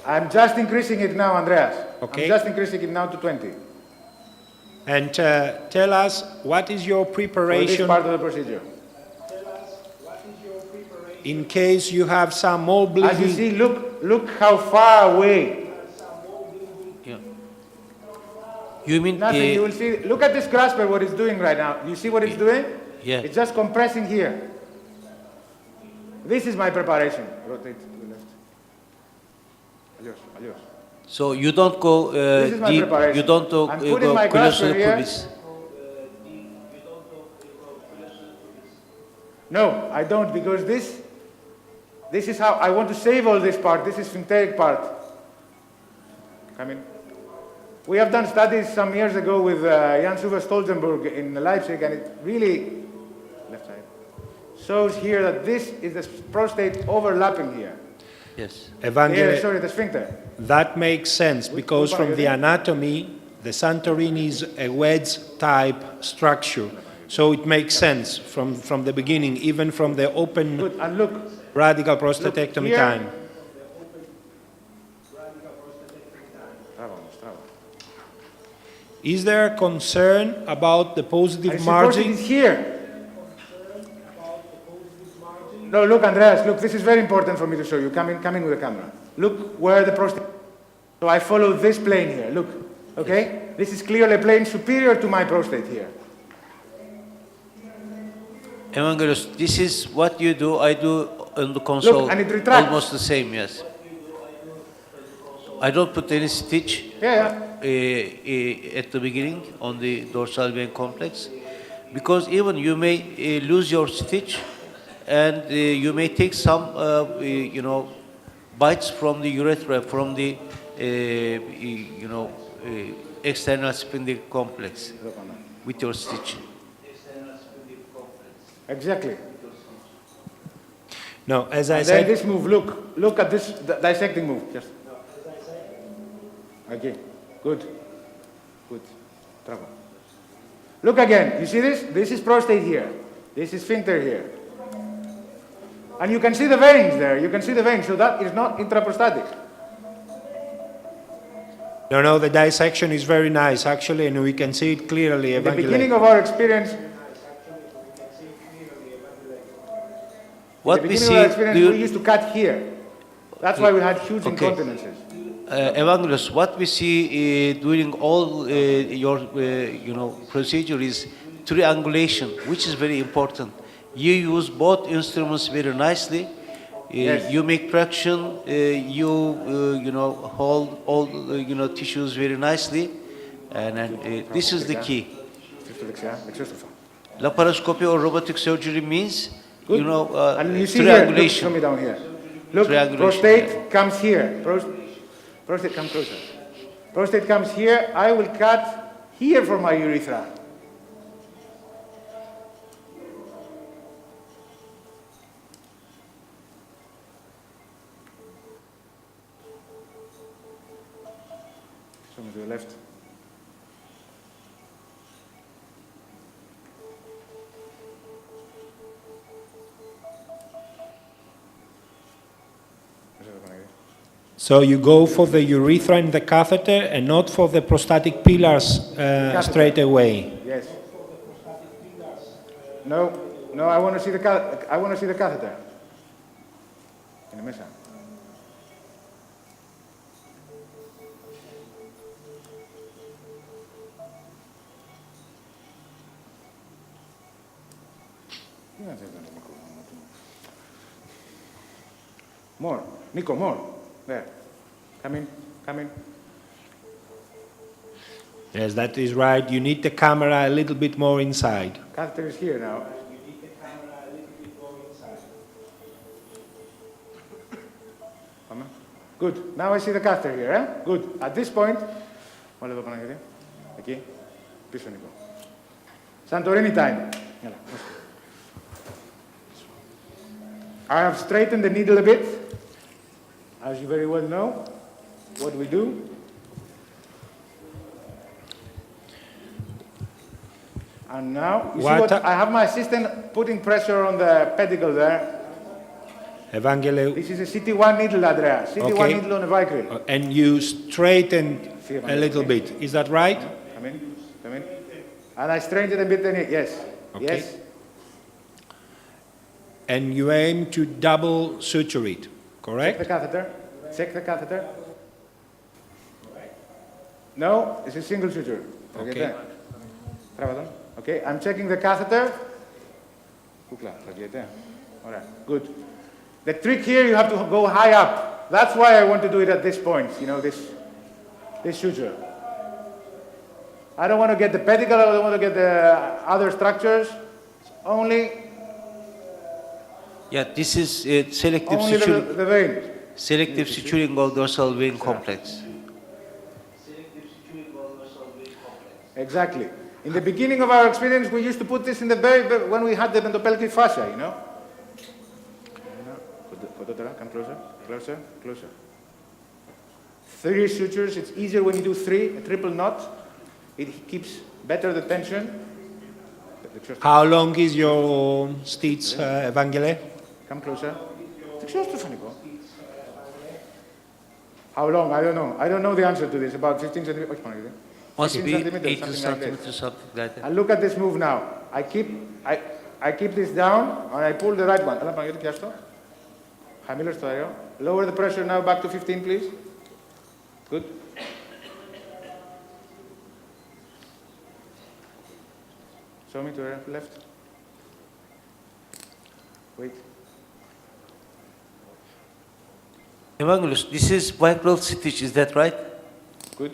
S2: I'm just increasing it now, Andreas.
S1: Okay.
S2: I'm just increasing it now to 20
S1: And tell us, what is your
S2: for this
S1: preparation
S2: part of the procedure.
S1: in case you have some more
S2: As you
S1: bleeding?
S2: see, look how far away.
S3: Yeah. You mean
S2: Nothing, you will see, look at this grasper, what it's doing right now. You see what it's doing?
S3: Yeah.
S2: It's just compressing here. This is my preparation. Rotate to the left. Adios, adios.
S3: so you don't go
S2: This is my
S3: deep,
S2: preparation.
S3: you don't go,
S2: I'm
S3: you
S2: putting
S3: go
S2: my
S3: close to
S2: grasper
S3: the
S2: here.
S3: pubis.
S2: No, I don't, because this is how, I want to save all this part. This is sphincteric part. Come in. We have done studies some years ago with Jan Suva Stolzenberg in Leipzig, and it really, left side, shows here that this is the prostate overlapping here.
S3: Yes.
S1: Evangele,
S2: Sorry, the sphincter.
S1: that makes sense because from the anatomy, the Santorini is a wedge-type structure. So it makes sense from the beginning, even from the open
S2: Good, and look,
S1: radical prostatectomy
S2: here.
S1: time. Is there a concern about the
S2: and
S1: positive
S2: you see prostate
S1: margin?
S2: is here. No, look, Andreas, look, this is very important for me to show you. Come in with the camera. Look where the prostate. So I follow this plane here. Look, okay? This is clearly a plane superior to my prostate here.
S3: Evangelos, this is what you do, I do on the console.
S2: and it retracts.
S3: Almost the same, yes. I don't put any stitch
S2: Yeah.
S3: at the beginning on the dorsal vein complex, because even you may lose your stitch, and you may take some, bites from the urethra, from the, external sphingolic complex with your stitch.
S2: Exactly.
S1: No, as I
S2: And then
S1: said,
S2: this move, look at this dissecting move. Just. Okay, good. Bravo. Look again, you see this? This is prostate here. This is sphincter here. And you can see the veins there, so that is not intraprostatic.
S1: no, the dissection is very nice, actually, and we can see it clearly.
S2: In the
S1: Evangele.
S2: beginning of our experience,
S3: What
S2: in the
S3: we
S2: beginning
S3: see,
S2: of our experience,
S3: do you-
S2: we used to cut here. That's why we had huge
S3: Okay.
S2: incontinences.
S3: Evangelos, what we see during all your procedure is triangulation, which is very important. You use both instruments very nicely.
S2: Yes.
S3: You make traction. You hold all tissues very nicely, and this is the key. Laparoscopy or robotic surgery means
S2: Good. And you see here, look,
S3: triangulation.
S2: show me down here. Look,
S3: Triangulation,
S2: prostate comes here. Prostate, come closer. Prostate comes here. I will cut here for my urethra. Show me to the left.
S1: So you go for the urethra and the catheter and not for the prostatic pillars straight away.
S2: Yes. No, I want to see the catheter. Είναι μέσα. More. Nico, more. There. Come in.
S1: Yes, that is right. You need the camera a little bit more inside.
S2: Catheter is here now. Good. Now I see the catheter here, eh? Good. At this point, Όλα εδώ Παναγιώτη. Εκεί. Πίσω Νίκο. Santorini time. Έλα. I have straightened the needle a bit. As you very well know, what we do. And now, you see what? I have my assistant putting pressure on the pedicle there.
S1: Evangelo,
S2: This is a CT1 needle, Andrea. CT1
S1: Okay.
S2: needle on a Vicryl.
S1: and you straighten
S2: See,
S1: a little bit. Is that right?
S2: Come in. And I straightened a bit the needle. Yes.
S1: Okay.
S2: Yes.
S1: And you aim to double suture it,
S2: Check the
S1: correct?
S2: catheter. Check the catheter. No, it's a single suture.
S1: Okay.
S2: Τράβα τον. Okay, I'm checking the catheter. Κούκλα, τραβιέται. Alright, good. The trick here, you have to go high up. That's why I want to do it at this point, you know, this suture. I don't want to get the pedicle, I don't want to get the other structures. Only
S3: Yeah, this is selective
S2: only
S3: suturing.
S2: the vein.
S3: Selective suturing of dorsal vein complex.
S2: Exactly. In the beginning of our experience, we used to put this in the when we had the endopelvic fascia, you know. Come closer. 3 sutures, it's easier when you do 3, a triple knot. It keeps better the tension.
S1: How long is your stitch, Evangele?
S2: Come closer. How long? I don't know. I don't know the answer to this. About 15 centimeters.
S3: Must
S2: 15
S3: be
S2: centimeters,
S3: 80
S2: something like
S3: centimeters,
S2: this.
S3: something like that.
S2: And look at this move now. I keep this down and I pull the right one. Έλα Παναγιώτη, πιάσ' το. Χαμήλω στο αέριο. Lower the pressure now back to 15, please. Good. Show me to the left. Wait.
S3: Evangelos, this is Vicryl stitch, is that right?
S2: Good.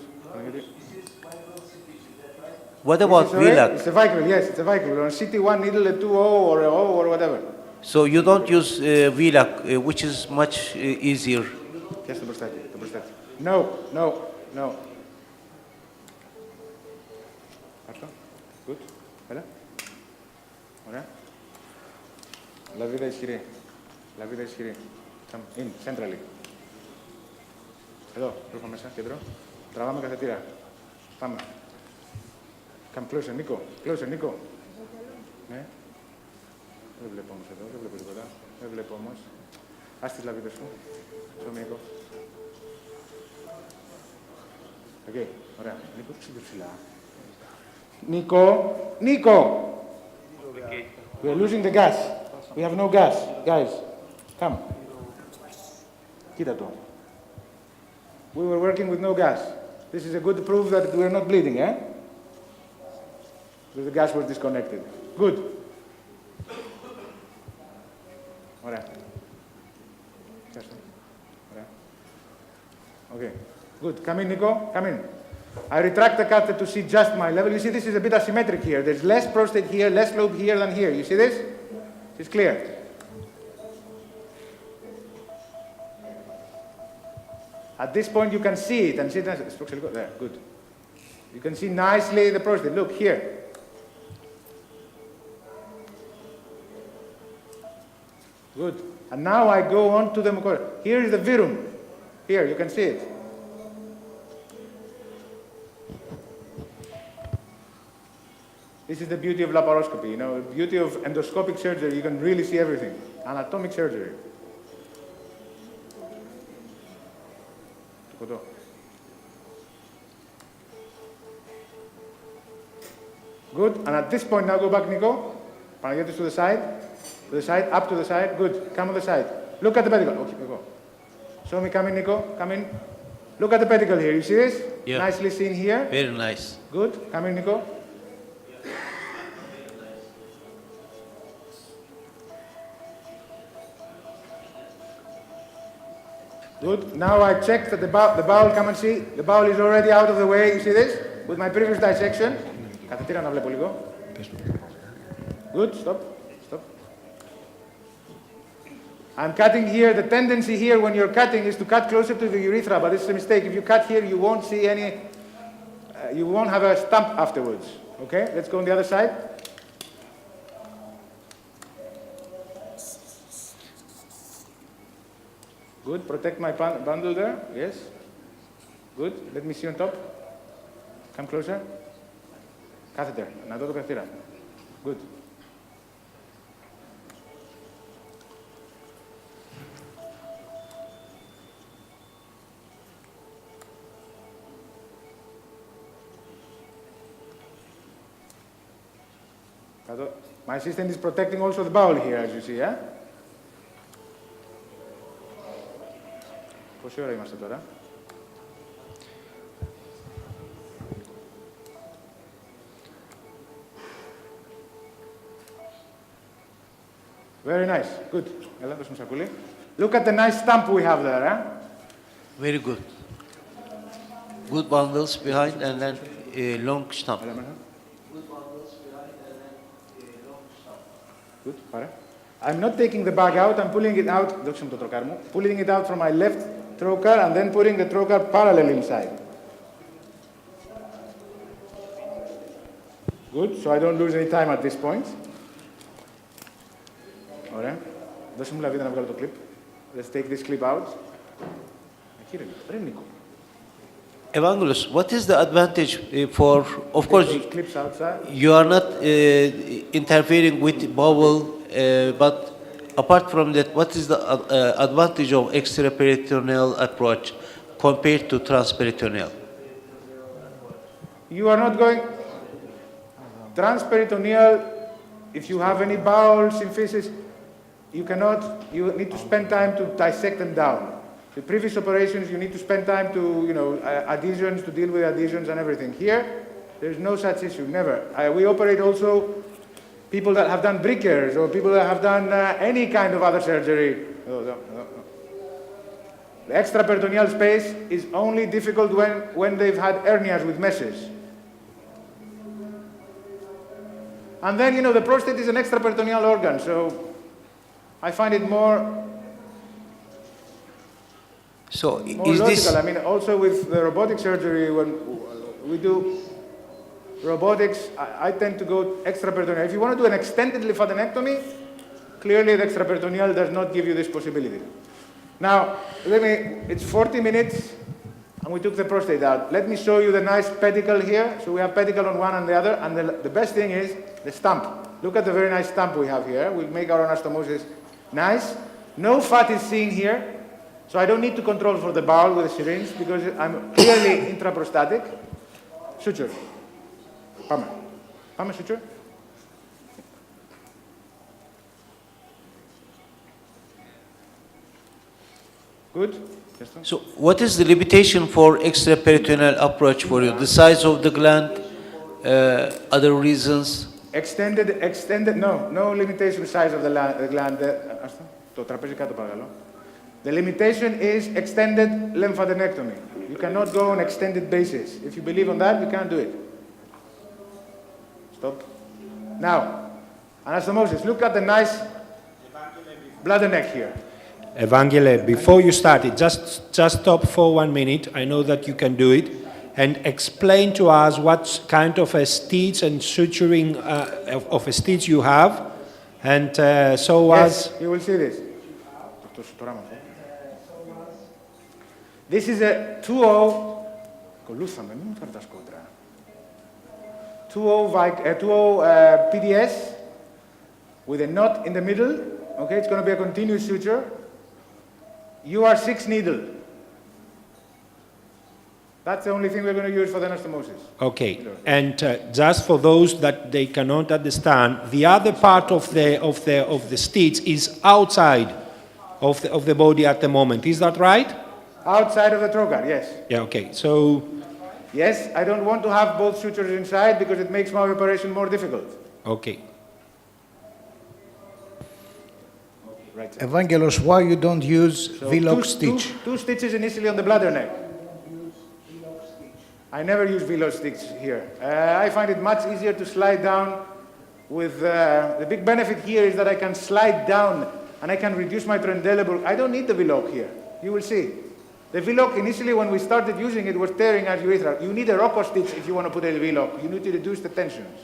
S3: What about
S2: It's a Vicryl,
S3: VLAC?
S2: It's a Vicryl, yes, it's a Vicryl. Or a CT1 needle, a 2O or a O or whatever.
S3: So you don't use VLAC, which is much easier.
S2: Πιάσ' το μπροστάκι. No. Αυτό. Good. Έλα. Ωραία. Λαβίδα ισχυρή. Come in, centrally. Εδώ, ρούχα μέσα, κέντρο. Τραβάμε καθετήρα. Πάμε. Come closer, Νίκο. Ναι. Δεν βλέπω όμως εδώ, δεν βλέπω τίποτα. Δεν βλέπω όμως. Ας τις λαβίδες σου. Show me, Νίκο. Οκ, ωραία. Νίκο, ψήφι ψηλά. Νίκο! We are losing the gas. We have no gas. Guys, come. Κοίτα το. We were working with no gas. This is a good proof that we are not bleeding, eh? Because the gas was disconnected. Good. Ωραία. Ωραία. Okay. Good. Come in, Nico. Come in. I retract the catheter to see just my level. You see, this is a bit asymmetric here. There's less prostate here, less lobe here than here. You see this? It's clear. At this point, you can see it. And see it. There, good. You can see nicely the prostate. Look here. Good. And now I go on to the mucosa. Here is the virum. Here, you can see it. This is the beauty of laparoscopy. You know, the beauty of endoscopic surgery, you can really see everything. Anatomic surgery. Good. And at this point, now go back, Nico. Panagiotis to the side. To the side, up to the side. Good. Come on the side. Look at the pedicle. Okay, go. Show me, come in, Nico. Come in. Look at the pedicle here. You see this?
S3: Yeah.
S2: Nicely seen here.
S3: Very nice.
S2: Good. Come in, Nico. Good. Now I checked that the bowel, come and see. The bowel is already out of the way. You see this? With my previous dissection. Καθετήρα να βλέπω λίγο. Good. Stop. Stop. I'm cutting here. The tendency here when you're cutting is to cut closer to the urethra, but this is a mistake. If you cut here, you won't see any, you won't have a stump afterwards. Okay? Let's go on the other side. Good. Protect my bundle there. Yes. Good. Let me see on top. Come closer. Catheter. Να δω το καθήρα. Good. My assistant is protecting also the bowel here, as you see, yeah? Πόση ώρα είμαστε τώρα? Very nice. Good. Έλα, δώσ' μου σακούλι. Look at the nice stump we have there, eh?
S3: Very good. Good bundles behind and then a long stump.
S2: Good. Πάρε. I'm not taking the bag out, I'm pulling it out. Δώξε μου το τροκάρ μου. Pulling it out from my left trocar and then putting the trocar parallel inside. Good. So I don't lose any time at this point. Ωραία. Δώσε μου λαβίδα να βγάλω το clip. Let's take this clip out. Κύριε, ρε Νίκο.
S3: Evangelos, what is the advantage for, of course,
S2: Those clips outside.
S3: you are not interfering with bowel, but apart from that, what is the advantage of extraperitoneal approach compared to transperitoneal?
S2: You are not going transperitoneal. If you have any bowel symphysis, you need to spend time to dissect them down. The previous operations, you need to spend time to, adhesions, to deal with adhesions and everything. Here, there's no such issue, never. We operate also people that have done Brickers or people that have done any kind of other surgery. The extraperitoneal space is only difficult when they've had hernias with meshes. And then, the prostate is an extraperitoneal organ, so I find it more
S3: Is
S2: logical.
S3: this
S2: I mean, also with the robotic surgery, when we do robotics, I tend to go extraperitoneal. If you want to do an extended lymphadenectomy, clearly the extraperitoneal does not give you this possibility. Now, it's 40 minutes, and we took the prostate out. Let me show you the nice pedicle here. So we have pedicle on one and the other, and the best thing is the stump. Look at the very nice stump we have here. We'll make our anastomosis nice. No fat is seen here. So I don't need to control for the bowel with a syringe because I'm clearly intraprostatic. Suture. Πάμε. Πάμε, suture. Good? Yes, sir.
S3: So what is the limitation for extraperitoneal approach for you? The size of the gland, other reasons?
S2: No limitation size of the gland. Το τραπέζι κάτω παρακαλώ. The limitation is extended lymphadenectomy. You cannot go on extended basis. If you believe on that, you can't do it. Stop. Now, anastomosis. Look at the nice bladder neck here.
S1: Evangele, before you start it, just stop for 1 minute. I know that you can do it. And explain to us what kind of a stitch and suturing of a stitch you have. And so
S2: Yes,
S1: as...
S2: you will see this. This is a 2-0. 2-0 PDS with a knot in the middle. Okay, it's going to be a continuous suture. You are 6 needle. That's the only thing we're going to use for the anastomosis.
S1: Okay, and just for those that they cannot understand, the other part of the stitch is outside of the body at the moment. Is that right?
S2: Outside of the trocar, yes.
S1: Yeah. Okay. So.
S2: Yes, I don't want to have both sutures inside because it makes my operation more difficult.
S1: Okay.
S2: Right.
S4: Evangelos, why you don't use
S2: So
S4: V-lock stitch?
S2: Two stitches initially on the bladder neck. I never use V-lock stitch here. I find it much easier to slide down with, the big benefit here is that I can slide down and I can reduce my Trendelenburg. I don't need the V-lock here. You will see. The V-lock, initially when we started using it, was tearing at urethra. You need a Rocco stitch if you want to put a V-lock. You need to reduce the tensions.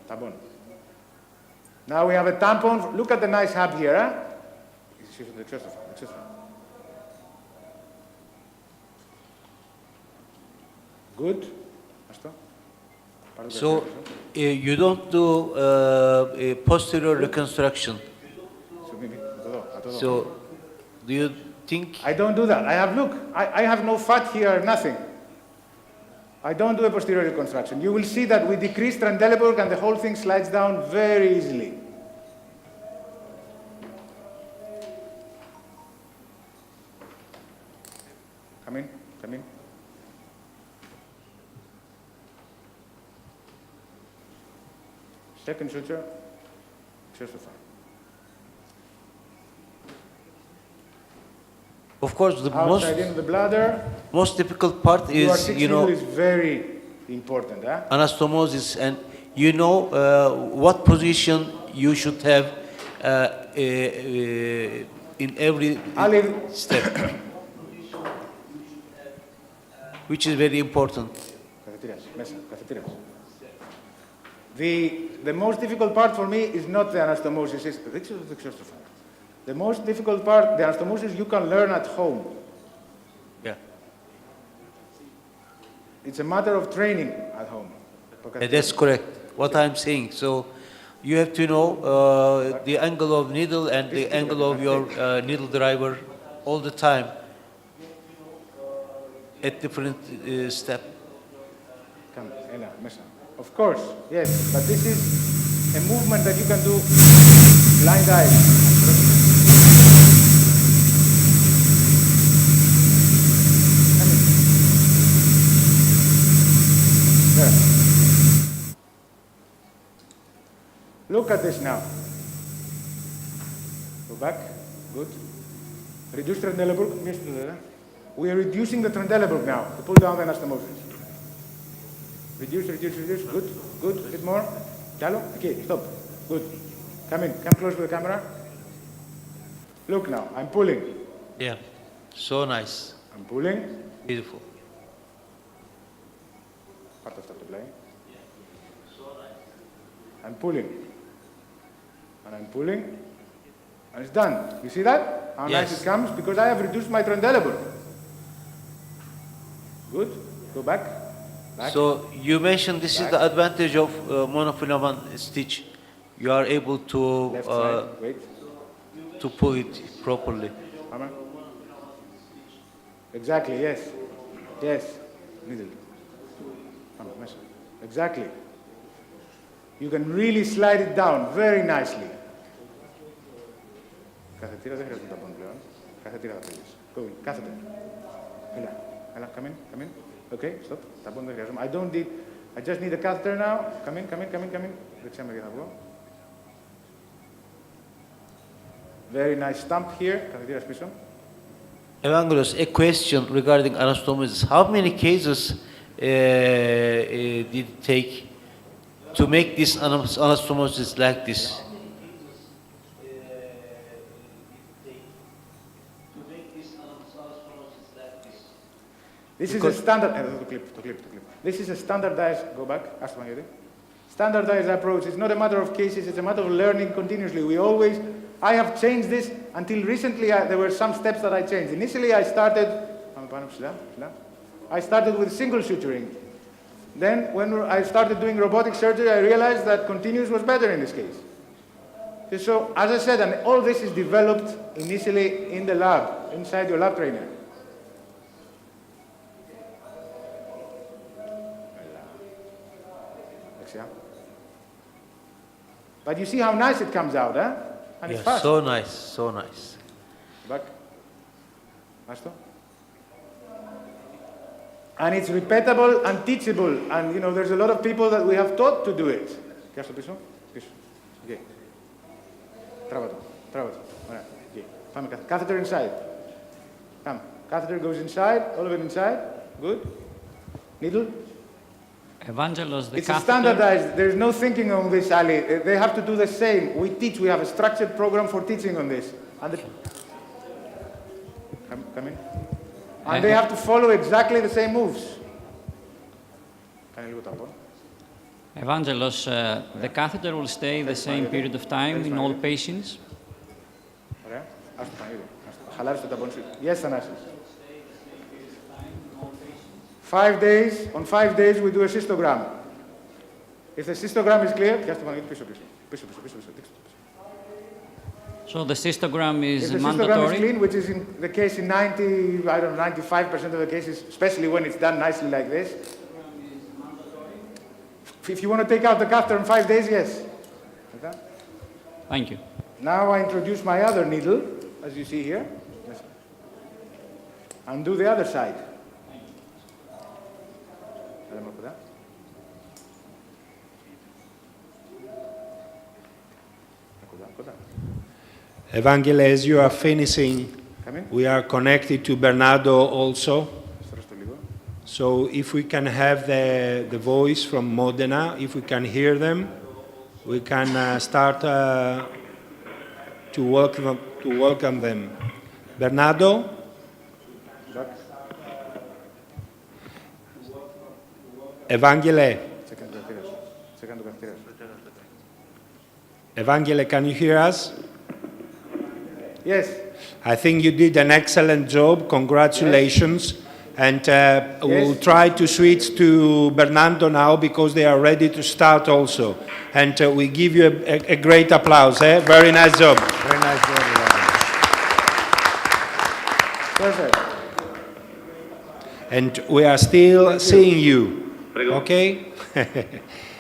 S2: Tampon. Now we have a tampon. Look at the nice hub here. Huh? Good.
S3: So you don't do a posterior reconstruction. So do you think?
S2: I don't do that. I have no fat here, nothing. I don't do a posterior reconstruction. You will see that we decrease Trendelenburg and the whole thing slides down very easily. Come in, come in. Second suture, Christopher.
S3: Of course, the
S2: Outside in the bladder.
S3: most difficult part
S2: Your
S3: is,
S2: six
S3: you know,
S2: needle is very important. Huh?
S3: anastomosis, and you know what position you should have in every step, which is very important.
S2: The most difficult part for me is not the anastomosis. The most difficult part, the anastomosis, you can learn at home.
S3: Yeah.
S2: It's a matter of training at home.
S3: That's correct. What I'm saying. So you have to know the angle of needle and the angle of your needle driver all the time at different step.
S2: Come, Ella, Mesa. Of course, yes, but this is a movement that you can do blind eyes. Look at this now. Go back. Good. Reduce Trendelenburg. We are reducing the Trendelenburg now to pull down the anastomosis. Reduce, reduce, reduce. Good, good. A bit more. Chalo. Okay, stop. Good. Come in. Come close to the camera. Look now. I'm pulling.
S3: Yeah. So nice.
S2: I'm pulling.
S3: Beautiful.
S2: Part of the play. I'm pulling. And I'm pulling. And it's done. You see that? How
S3: Yes.
S2: nice it comes? Because I have reduced my Trendelenburg. Good. Go back. Back.
S3: So you mentioned this is the advantage of monofilament stitch. You are able to
S2: Left side. Wait.
S3: to pull it properly.
S2: Hammer. Exactly, yes. Yes. Needle. Hammer, measure. Exactly. You can really slide it down very nicely. Καθετήρα δεν χρειάζεται ταμπών πλέον. Καθετήρα θα θέλεις. Go in. Κάθετε. Έλα. Έλα. Come in. Come in. Okay, stop. Ταμπών δεν χρειάζομαι. I just need a catheter now. Come in, come in, come in, come in. Δεξιά μεριά θα βγω. Very nice stump here. Καθετήρας πίσω.
S3: Evangelos, a question regarding anastomosis. How many cases did it take to make this anastomosis like this?
S2: This is a standard. This is a standardized. Go back. Ask Panagiotis. Standardized approach. It's not a matter of cases. It's a matter of learning continuously. I have changed this until recently. There were some steps that I changed. Initially, I started with single suturing. Then, when I started doing robotic surgery, I realized that continuous was better in this case. So, as I said, and all this is developed initially in the lab, inside your lab trainer. But you see how nice it comes out, huh? And it's fast.
S3: So nice, so nice.
S2: Back. Masto. And it's repeatable and teachable. And you know, there's a lot of people that we have taught to do it. Κάτσε πίσω. Πίσω. Okay. Τράβατο. Τράβατο. Ωραία. Okay. Πάμε catheter inside. Come. Catheter goes inside. All of it inside. Good. Needle.
S5: Evangelos, the
S2: It's
S5: catheter.
S2: standardized. There's no thinking on this, Ali. They have to do the same. We have a structured program for teaching on this. And come in. And they have to follow exactly the same moves.
S5: Evangelos, the catheter will stay the same period of time in all patients?
S2: Ωραία. Ας το Παναγίδη. Χαλάρωσε το ταμπον σου. Yes, Thanasis. 5 days, on 5 days we do a cystogram. If the cystogram is clear, πιάστε το Παναγίδη πίσω.
S5: So the cystogram is
S2: If the cystogram is
S5: mandatory?
S2: clean, which is in the case in 95% of the cases, especially when it's done nicely like this. If you want to take out the catheter in 5 days, yes. Okay.
S5: Thank you.
S2: Now I introduce my other needle, as you see here, and do the other side.
S1: Evangele, as you are finishing,
S2: Come in.
S1: we are connected to Bernardo also. So if we can have the voice from Modena, if we can hear them, we can start to welcome them. Bernardo? Evangele? Evangele, can you hear us?
S2: Yes.
S1: I think you did an excellent job. Congratulations. And we'll try to switch to Bernardo now because they are ready to start also. And we give you a great applause. Very nice job.
S4: Very nice job.
S2: Perfect.
S1: And we are still seeing you. Okay?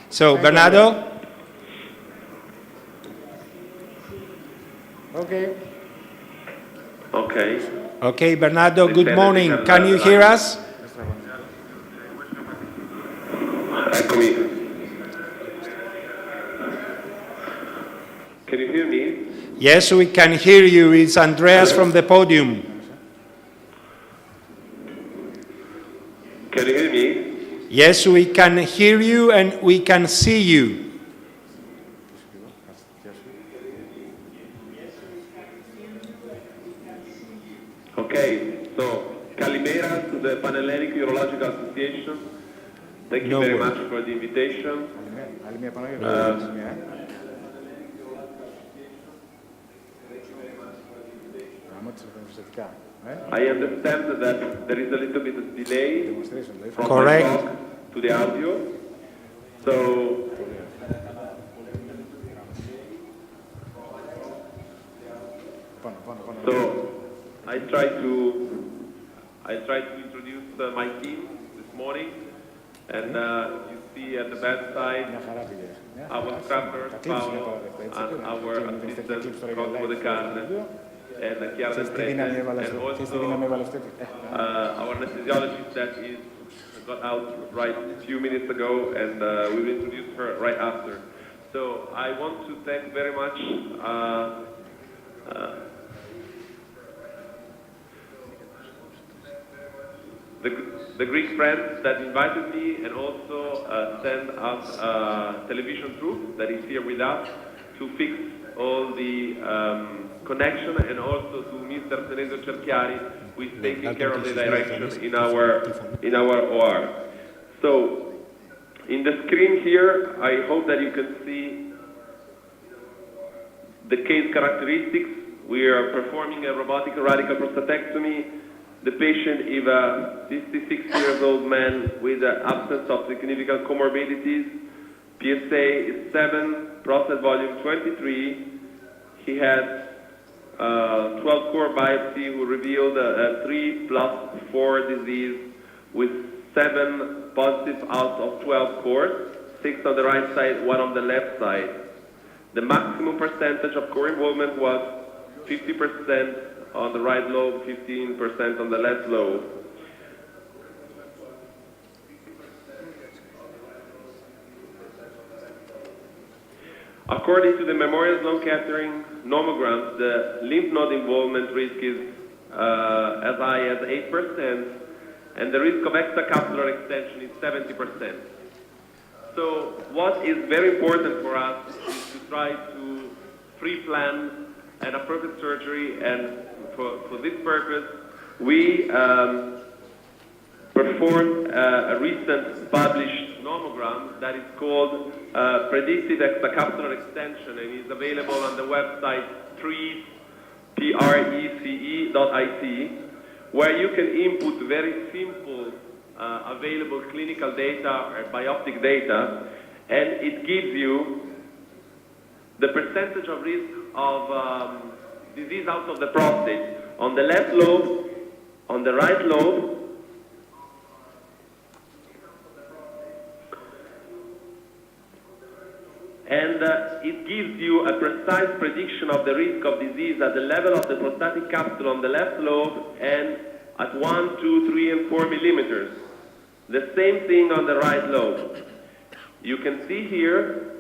S1: So, Bernardo?
S2: Okay.
S7: Okay.
S1: Okay, Bernardo, good morning. Can you hear us?
S7: Eccomi. Can you hear me?
S1: Yes, we can hear you. It's Andreas from the podium.
S7: Can you hear me?
S1: Yes, we can hear you and we can see you.
S7: Okay, so Kalimera to the Panhellenic Urological Association. Thank you
S1: No
S7: very
S1: worries.
S7: much for the invitation.
S2: Άλλη μία πάνω για
S7: I understand that there is a little bit of delay from
S1: Correct.
S7: my talk to the audio. So I try to introduce my team this morning, and you see at the bedside our scrappers, Paolo, and our assistant, Cosmo De Carne. and Chiara Del Prete, and also our anesthesiologist that got out right a few minutes ago, and we will introduce her right after. So I want to thank very much the Greek friends that invited me and also sent us a television troupe that is here with us to fix all the connection, and also to Mr. Tenesio Cerchiari, who is taking care of the direction in our OR. So, in the screen here, I hope that you can see the case characteristics. We are performing a robotic radical prostatectomy. The patient is a 66-year-old man with an absence of significant comorbidities. PSA is 7, prostate volume 23. He had 12-core biopsy who revealed a 3+4 disease with 7 positive out of 12 cores, 6 on the right side, 1 on the left side. The maximum percentage of core involvement was 50% on the right lobe, 15% on the left lobe. According to the Memorial Sloan Kettering nomograms, the lymph node involvement risk is as high as 8%, and the risk of extracapsular extension is 70%. So what is very important for us is to try to pre-plan an appropriate surgery, and for this purpose, we performed a recent published nomogram that is called Predictive Extracapsular Extension, and is available on the website PRECE.it, where you can input very simple available clinical data or bioptic data, and it gives you the percentage of risk of disease out of the prostate on the left lobe, on the right lobe, and it gives you a precise prediction of the risk of disease at the level of the prostatic capsule on the left lobe and at 1, 2, 3, and 4 millimeters. The same thing on the right lobe. You can see here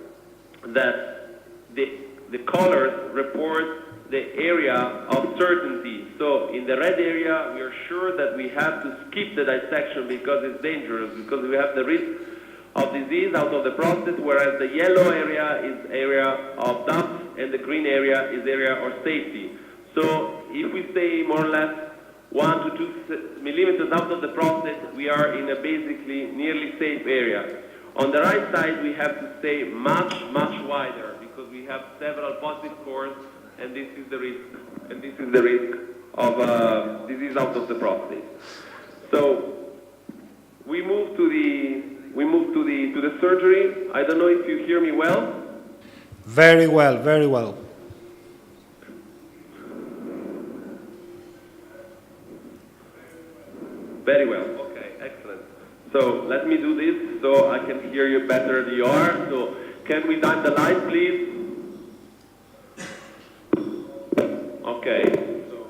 S7: that the colors report the area of certainty. So in the red area, we are sure that we have to skip the dissection because it's dangerous, because we have the risk of disease out of the prostate, whereas the yellow area is area of doubt and the green area is area of safety. So if we stay more or less 1 to 2 millimeters out of the prostate, we are in a basically nearly safe area. On the right side, we have to stay much, much wider because we have several positive cores, and this is the risk. And this is the risk of disease out of the prostate. So we move to the surgery. I don't know if you hear me well.
S1: Very well, very well.
S7: Very well. Okay, excellent. So let me do this so I can hear you better than you are. So can we dim the light, please? Okay. So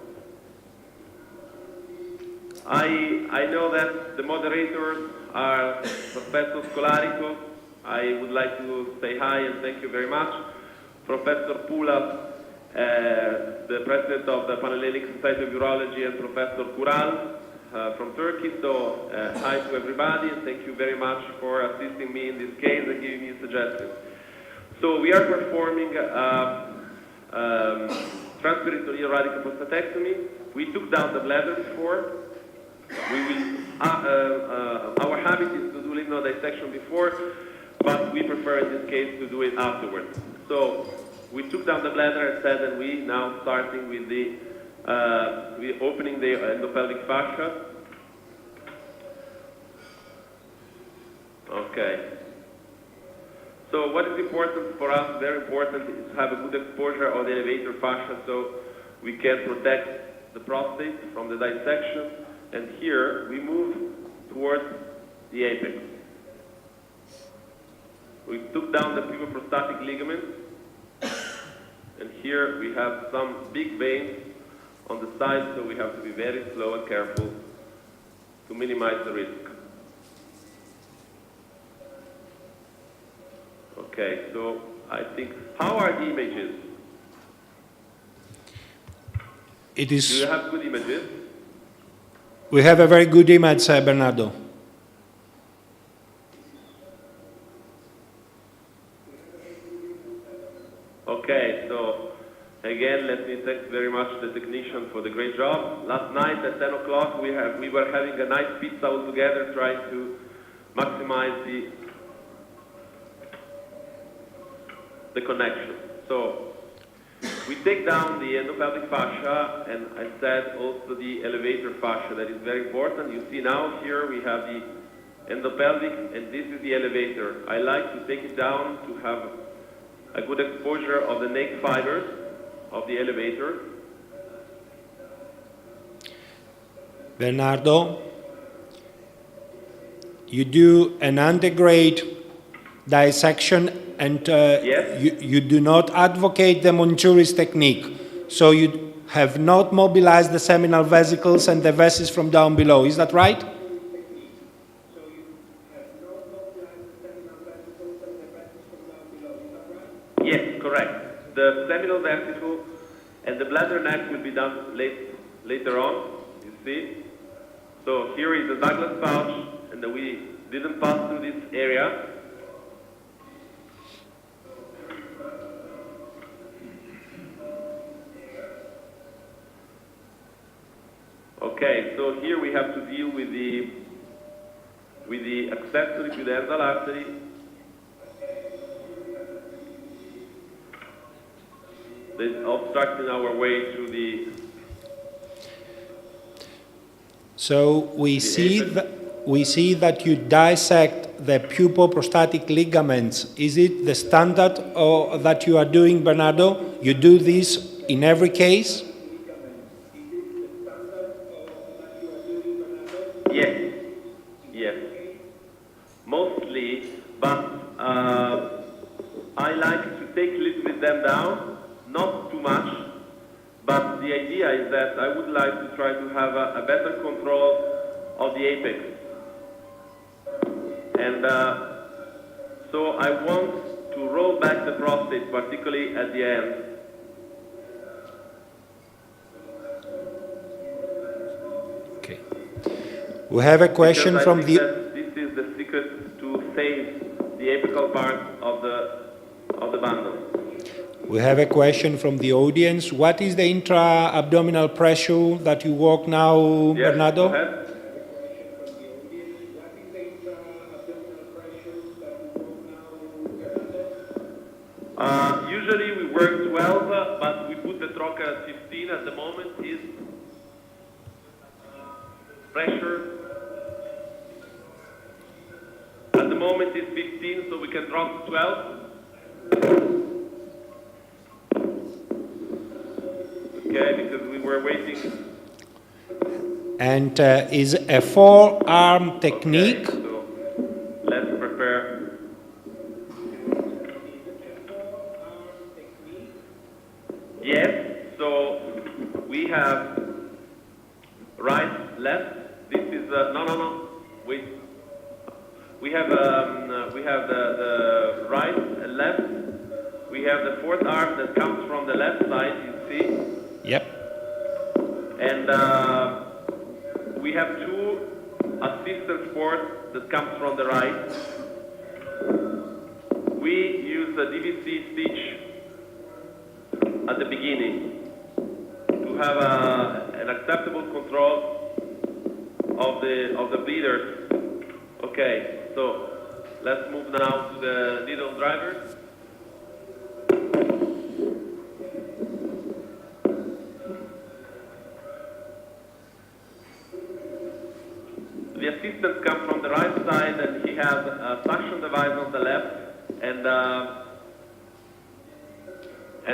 S7: I know that the moderators are Professor Scolaricos. I would like to say hi and thank you very much. Professor Pula, the president of the Panhellenic Society of Urology, and Professor Kural from Turkey. So hi to everybody, and thank you very much for assisting me in this case and giving me suggestions. So we are performing transperineal radical prostatectomy. We took down the bladder before. We will. Our habit is to do lymph node dissection before, but we prefer in this case to do it afterwards. So we took down the bladder instead, and we now starting with the opening the endopelvic fascia. Okay. So what is important for us, very important, is to have a good exposure of the elevator fascia so we can protect the prostate from the dissection. And here we move towards the apex. We took down the puboprostatic ligament, and here we have some big veins on the side, so we have to be very slow and careful to minimize the risk. Okay, so I think, how are the images?
S1: It
S7: Do
S1: is.
S7: you have good images?
S1: We have a very good image, Bernardo.
S7: Okay, so again, let me thank very much the technician for the great job. Last night at 10 o'clock, we were having a nice pizza all together, trying to maximize the connection. So we take down the endopelvic fascia, and I said also the elevator fascia, that is very important. You see now here we have the endopelvic, and this is the elevator. I like to take it down to have a good exposure of the neck fibers of the elevator.
S1: Bernardo, you do an antegrade dissection, and
S7: Yes.
S1: you do not advocate the Monjuris technique. So you have not mobilized the seminal vesicles and the vessels from down below. Is that right?
S7: Yes, correct. The seminal vesicle and the bladder neck will be done later on, you see. So here is the Douglas pouch, and we didn't pass through this area. Okay, so here we have to deal with the accessory pudendal artery. That's obstructing our way to the.
S1: So we see that you dissect the puboprostatic ligaments. Is it the standard that you are doing, Bernardo? You do this in every case?
S7: Yes, yes, mostly, but I like to take a little bit them down, not too much, but the idea is that I would like to try to have a better control of the apex. And so I want to roll back the prostate, particularly at the end.
S1: Okay. We have a question
S7: Because I
S1: from
S7: think
S1: the.
S7: that this is the secret to save the apical part of the bundle.
S1: We have a question from the audience. What is the intra-abdominal pressure that you work now,
S7: Yes,
S1: Bernardo?
S7: go ahead. Usually we work 12, but we put the trocar at 15 at the moment. Is pressure at the moment is 15, so we can drop to 12. Okay, because we were waiting.
S1: And is a forearm technique.
S7: Okay, so let's prepare. Yes, so we have right, left. This is no. Wait. We have the right and left. We have the fourth arm that comes from the left side. You see.
S1: Yep.
S7: And we have two assistant sports that comes from the right. We use the DVC stitch at the beginning to have an acceptable control of the bleeders. Okay, so let's move now to the needle drivers. The assistant comes from the right side, and he has a suction device on the left, and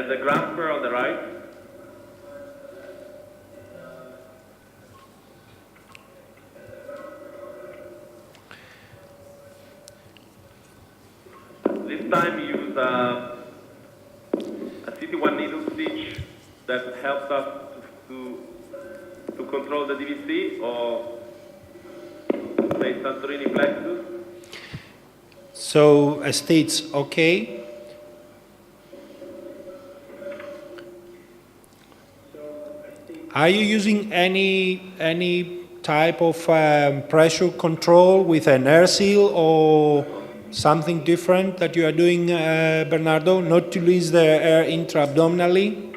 S7: the grasper on the right. This time we use a CT1 needle stitch that helps us to control the DVC or say Santorini plexus.
S1: So states okay. Are you using any type of pressure control with an air seal or something different that you are doing, Bernardo, not to release the air intra-abdominally?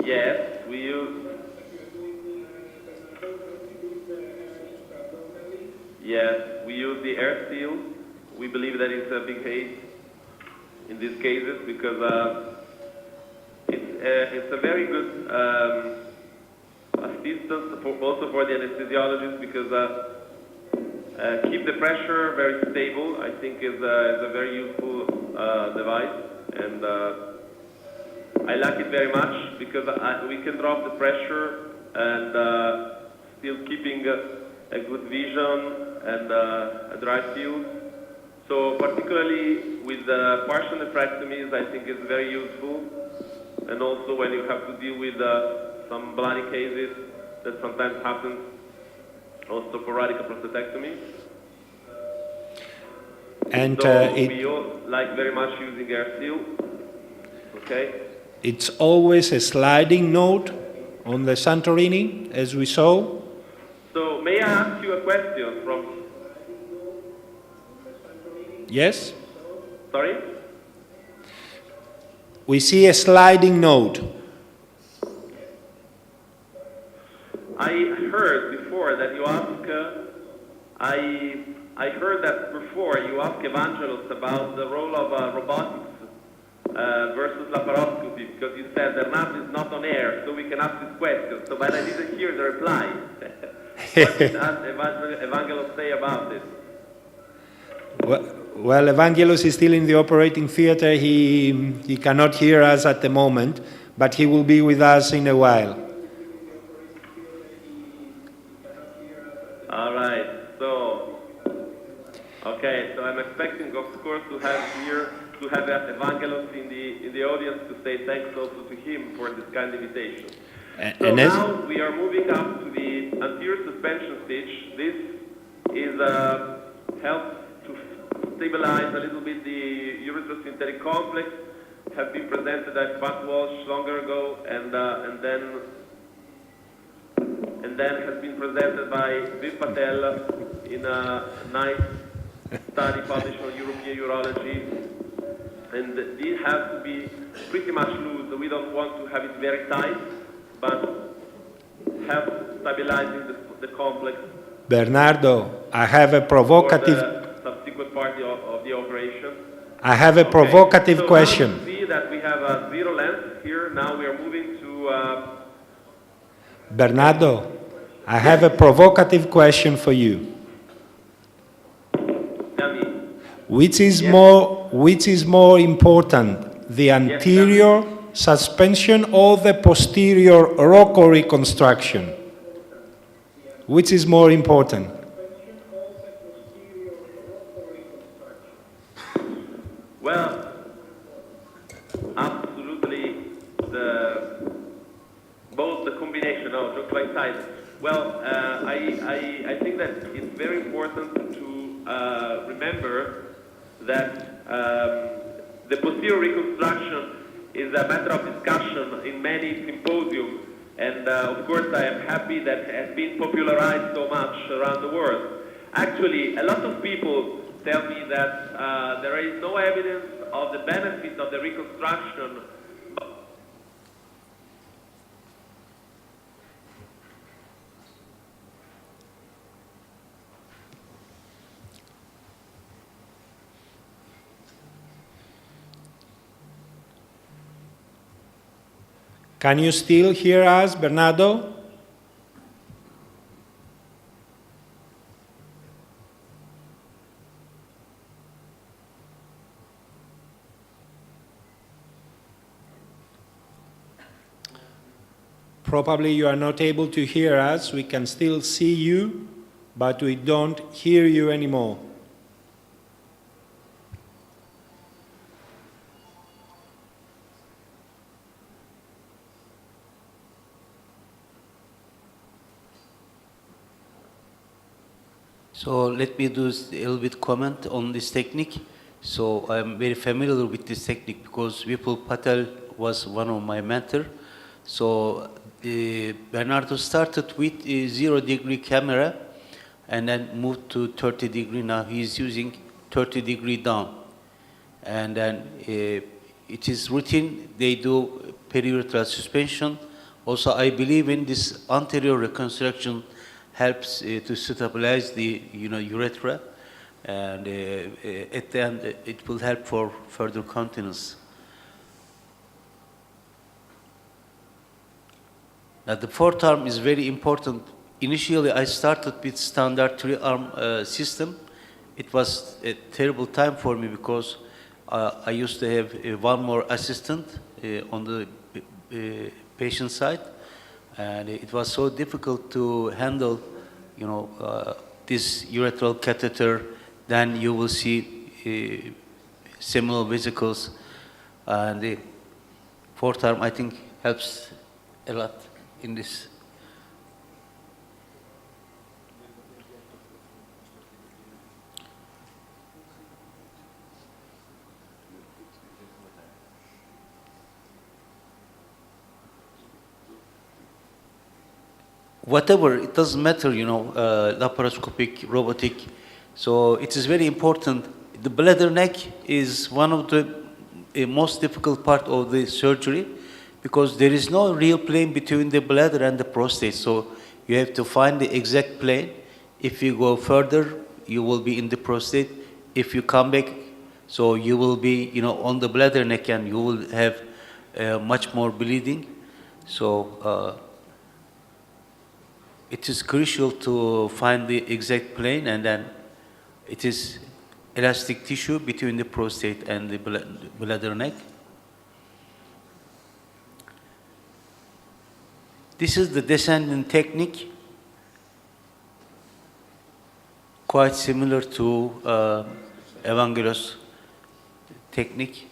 S7: Yes, we use the air seal. We believe that it's a big aid in these cases because it's a very good assistance also for the anesthesiologist because keep the pressure very stable. I think is a very useful device, and I like it very much because we can drop the pressure and still keeping a good vision and a dry field. So particularly with partial nephrectomies, I think it's very useful, and also when you have to deal with some bloody cases that sometimes happen, also for radical prostatectomy.
S1: And
S7: so we all like very much using air seal. Okay.
S1: It's always a sliding note on the Santorini, as we saw.
S7: So may I ask you a question from?
S1: Yes?
S7: Sorry?
S1: We see a sliding note.
S7: I heard before that you ask, I heard that before you asked Evangelos about the role of robotics versus laparoscopy, because you said Bernardo is not on air, so we can ask this question. So, but I didn't hear the reply. What did Evangelos say about this?
S1: Well, Evangelos is still in the operating theater. He cannot hear us at the moment, but he will be with us in a while.
S7: All right. So, okay. So I'm expecting, of course, to have Evangelos in the audience to say thanks also to him for this kind invitation. So now we are moving up to the anterior suspension stitch. This is helps to stabilize a little bit the ureterosynthetic complex. Have been presented at Pat Walsh longer ago, and then has been presented by Viv Patel in a nice study published on European Urology. And these have to be pretty much loose. We don't want to have it very tight, but help stabilizing the complex.
S1: Bernardo, I have a provocative.
S7: For the subsequent part of the operation.
S1: I have a provocative question.
S7: Now you see that we have a zero length here. Now we are moving to.
S1: Bernardo, I have a provocative question for you.
S7: Tell me.
S1: Which is more important, the anterior suspension or the posterior Rocco reconstruction? Which is more important?
S7: Well, absolutely both the combination of jokes like size. Well, I think that it's very important to remember that the posterior reconstruction is a matter of discussion in many symposiums, and of course I am happy that it has been popularized so much around the world. Actually, a lot of people tell me that there is no evidence of the benefit of the reconstruction.
S1: Can you still hear us, Bernardo? Probably you are not able to hear us. We can still see you, but we don't hear you anymore.
S3: So let me do a little bit comment on this technique. So I'm very familiar with this technique because Vipul Patel was one of my mentor. So Bernardo started with a 0-degree camera and then moved to 30-degree. Now he's using 30-degree down. And then it is routine. They do periurethral suspension. Also, I believe in this anterior reconstruction helps to stabilize the urethra, and at the end it will help for further continence. Now the fourth arm is very important. Initially, I started with standard 3-arm system. It was a terrible time for me because I used to have one more assistant on the patient side, and it was so difficult to handle, this urethral catheter. Then you will see seminal vesicles, and the fourth arm, I think, helps a lot in this. Whatever, it doesn't matter, laparoscopic, robotic. So it is very important. The bladder neck is one of the most difficult part of the surgery because there is no real plane between the bladder and the prostate. So you have to find the exact plane. If you go further, you will be in the prostate. If you come back, so you will be, on the bladder neck, and you will have much more bleeding. So it is crucial to find the exact plane, and then it is elastic tissue between the prostate and the bladder neck. This is the descending technique, quite similar to Evangelos technique.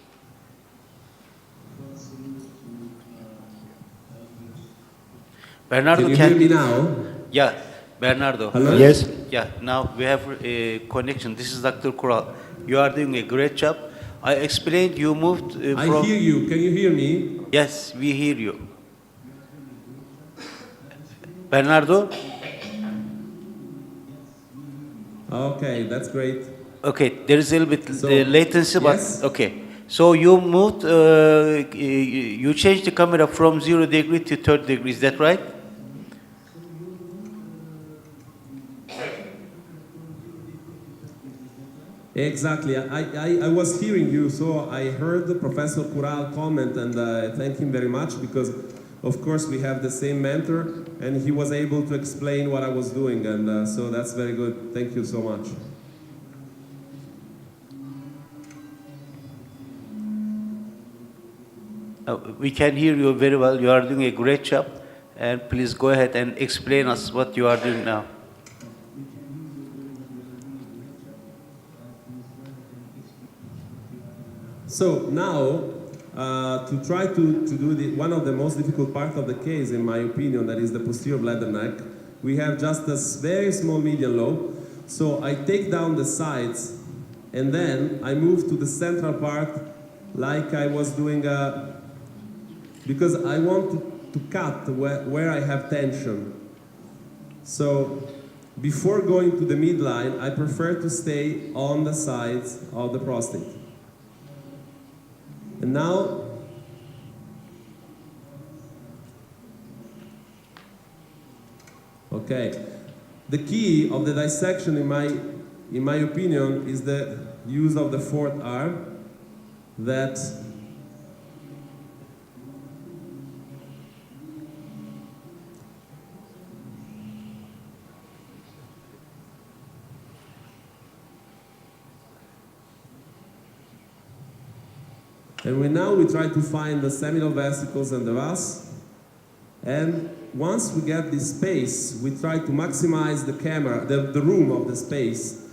S3: Bernardo,
S8: can you hear me now?
S3: Yeah, Bernardo.
S8: Hello?
S1: Yes.
S3: Yeah, now we have a connection. This is Dr. Kural. You are doing a great job. I explained you moved from...
S8: I hear you. Can you hear me?
S3: Yes, we hear you. Bernardo?
S8: Okay, that's great.
S3: Okay, there is a little bit
S8: So,
S3: latency, but
S8: yes.
S3: okay. So you moved, you changed the camera from 0 degree to 30 degrees, is that right?
S8: Exactly. I was hearing you, so I heard the Professor Kural comment, and I thank him very much because, of course, we have the same mentor, and he was able to explain what I was doing, and so that's very good. Thank you so much.
S3: We can hear you very well. You are doing a great job. And please go ahead and explain us what you are doing now.
S8: So now, to try to do one of the most difficult part of the case, in my opinion, that is the posterior bladder neck, we have just a very small median lobe. So I take down the sides, and then I move to the central part like I was doing because I want to cut where I have tension. So before going to the midline, I prefer to stay on the sides of the prostate. And now, okay, the key of the dissection, in my opinion, is the use of the fourth arm. That and now we try to find the seminal vesicles and the vas. And once we get this space, we try to maximize the camera, the room of the space,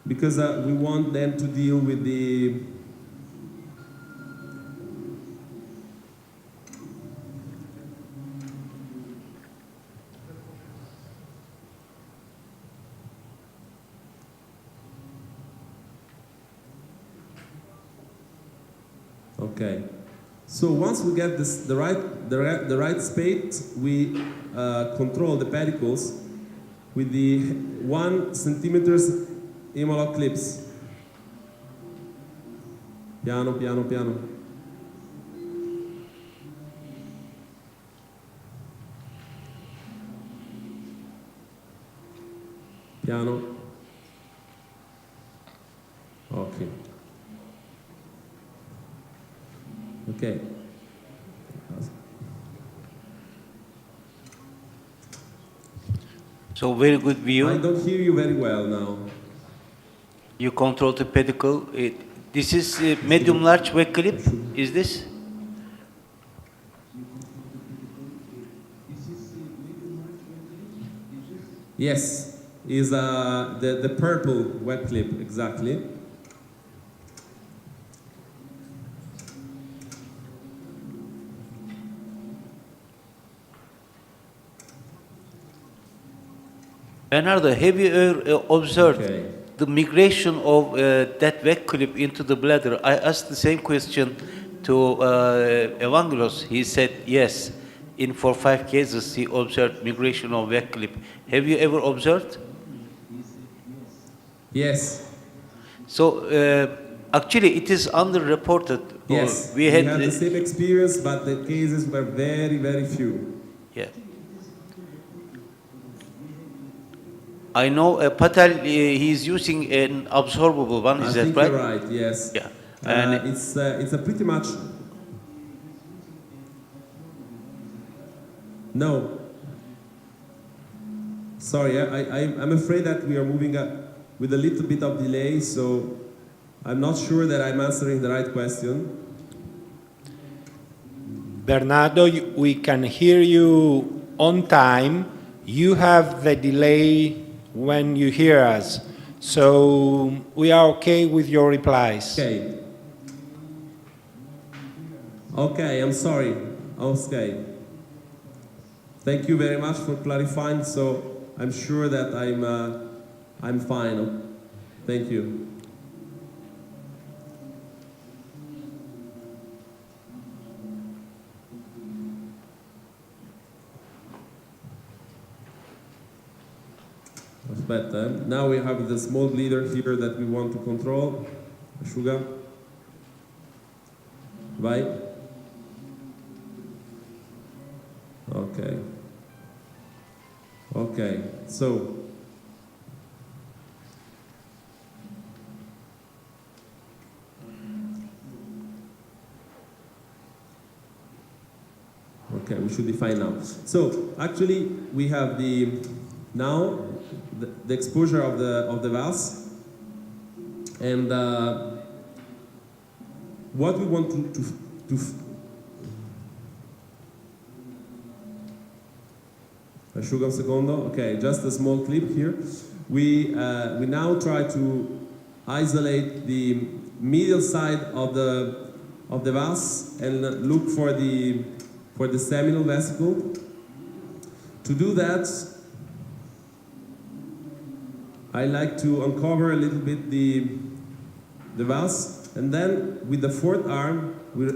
S8: because we want them to deal with the Okay. So once we get this, the right spade, we control the pedicles with the 1 centimeters Imola clips. Piano, piano, piano. Piano. Okay. Okay.
S3: So very good view.
S8: I don't hear you very well now.
S3: You control the pedicle. This is medium large wet clip. Is this?
S8: Yes, is the purple wet clip, exactly.
S3: Bernardo, have you observed
S8: Okay.
S3: the migration of that wet clip into the bladder? I asked the same question to Evangelos. He said yes. In 4 or 5 cases, he observed migration of wet clip. Have you ever observed?
S8: Yes.
S3: So actually, it is underreported.
S8: Yes.
S3: We had
S8: the same experience, but the cases were very, very few.
S3: yeah. I know Patel. He's using an absorbable one. Is
S8: I
S3: that
S8: think
S3: right?
S8: you're right. Yes.
S3: Yeah. And
S8: it's a pretty much. No. Sorry, I'm afraid that we are moving up with a little bit of delay, so I'm not sure that I'm answering the right question.
S1: Bernardo, we can hear you on time. You have the delay when you hear us. So we are okay with your replies.
S8: Okay. Okay, I'm sorry. Okay. Thank you very much for clarifying. So I'm sure that I'm fine. Thank you. Aspetta, now we have the small leader here that we want to control. Asciuga. Vai. Okay. Okay, so. Okay, we should define now. So actually, we have now the exposure of the valve, and what we want to Asciuga un secondo. Okay, just a small clip here. We now try to isolate the medial side of the vas and look for the seminal vesicle. To do that, I like to uncover a little bit the vas, and then with the fourth arm we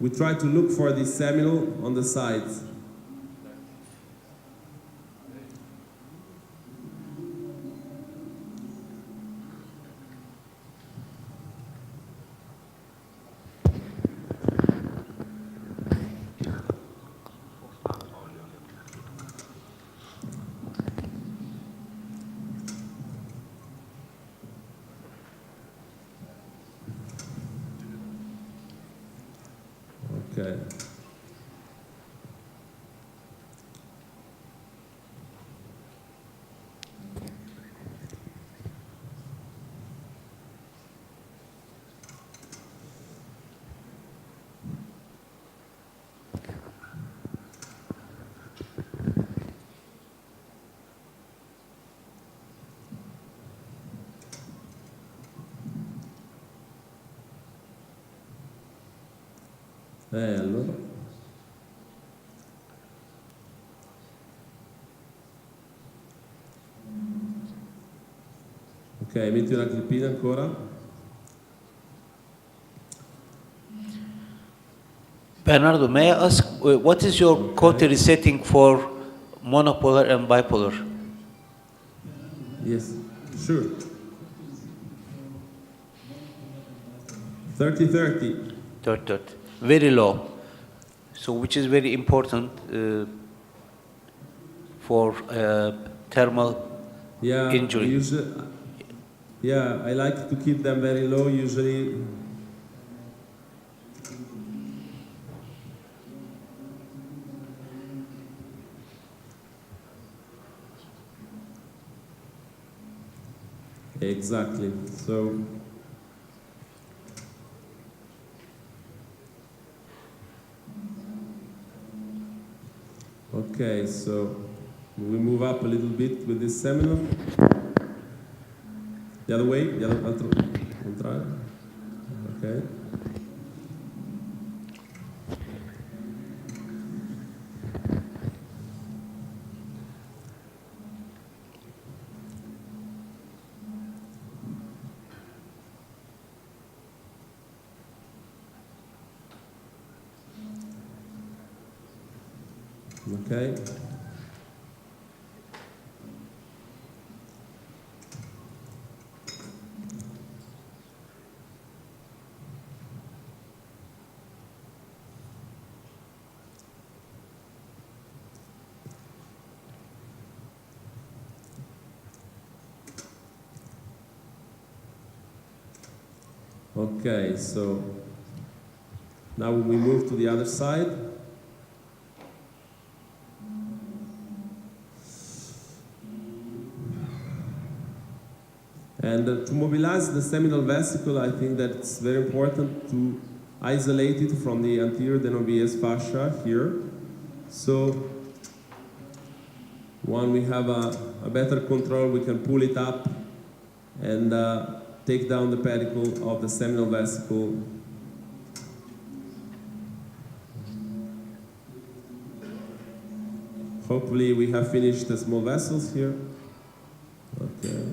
S8: try to look for the seminal on the sides. Okay. Allora. Ok, metti una clippina ancora.
S3: Bernardo, may I ask, what is your cautery setting for monopolar and bipolar?
S8: Yes, sure. 30-30.
S3: Third. Very low. So which is very important for thermal
S8: Yeah,
S3: injury.
S8: I like to keep them very low, usually. Exactly. So okay, so we move up a little bit with this seminal. The other way, the other contrario. Okay. Okay. Okay, so now we move to the other side. And to mobilize the seminal vesicle, I think that it's very important to isolate it from the anterior Denovius fascia here. So when we have a better control, we can pull it up and take down the pedicle of the seminal vesicle. Hopefully we have finished the small vessels here. Okay.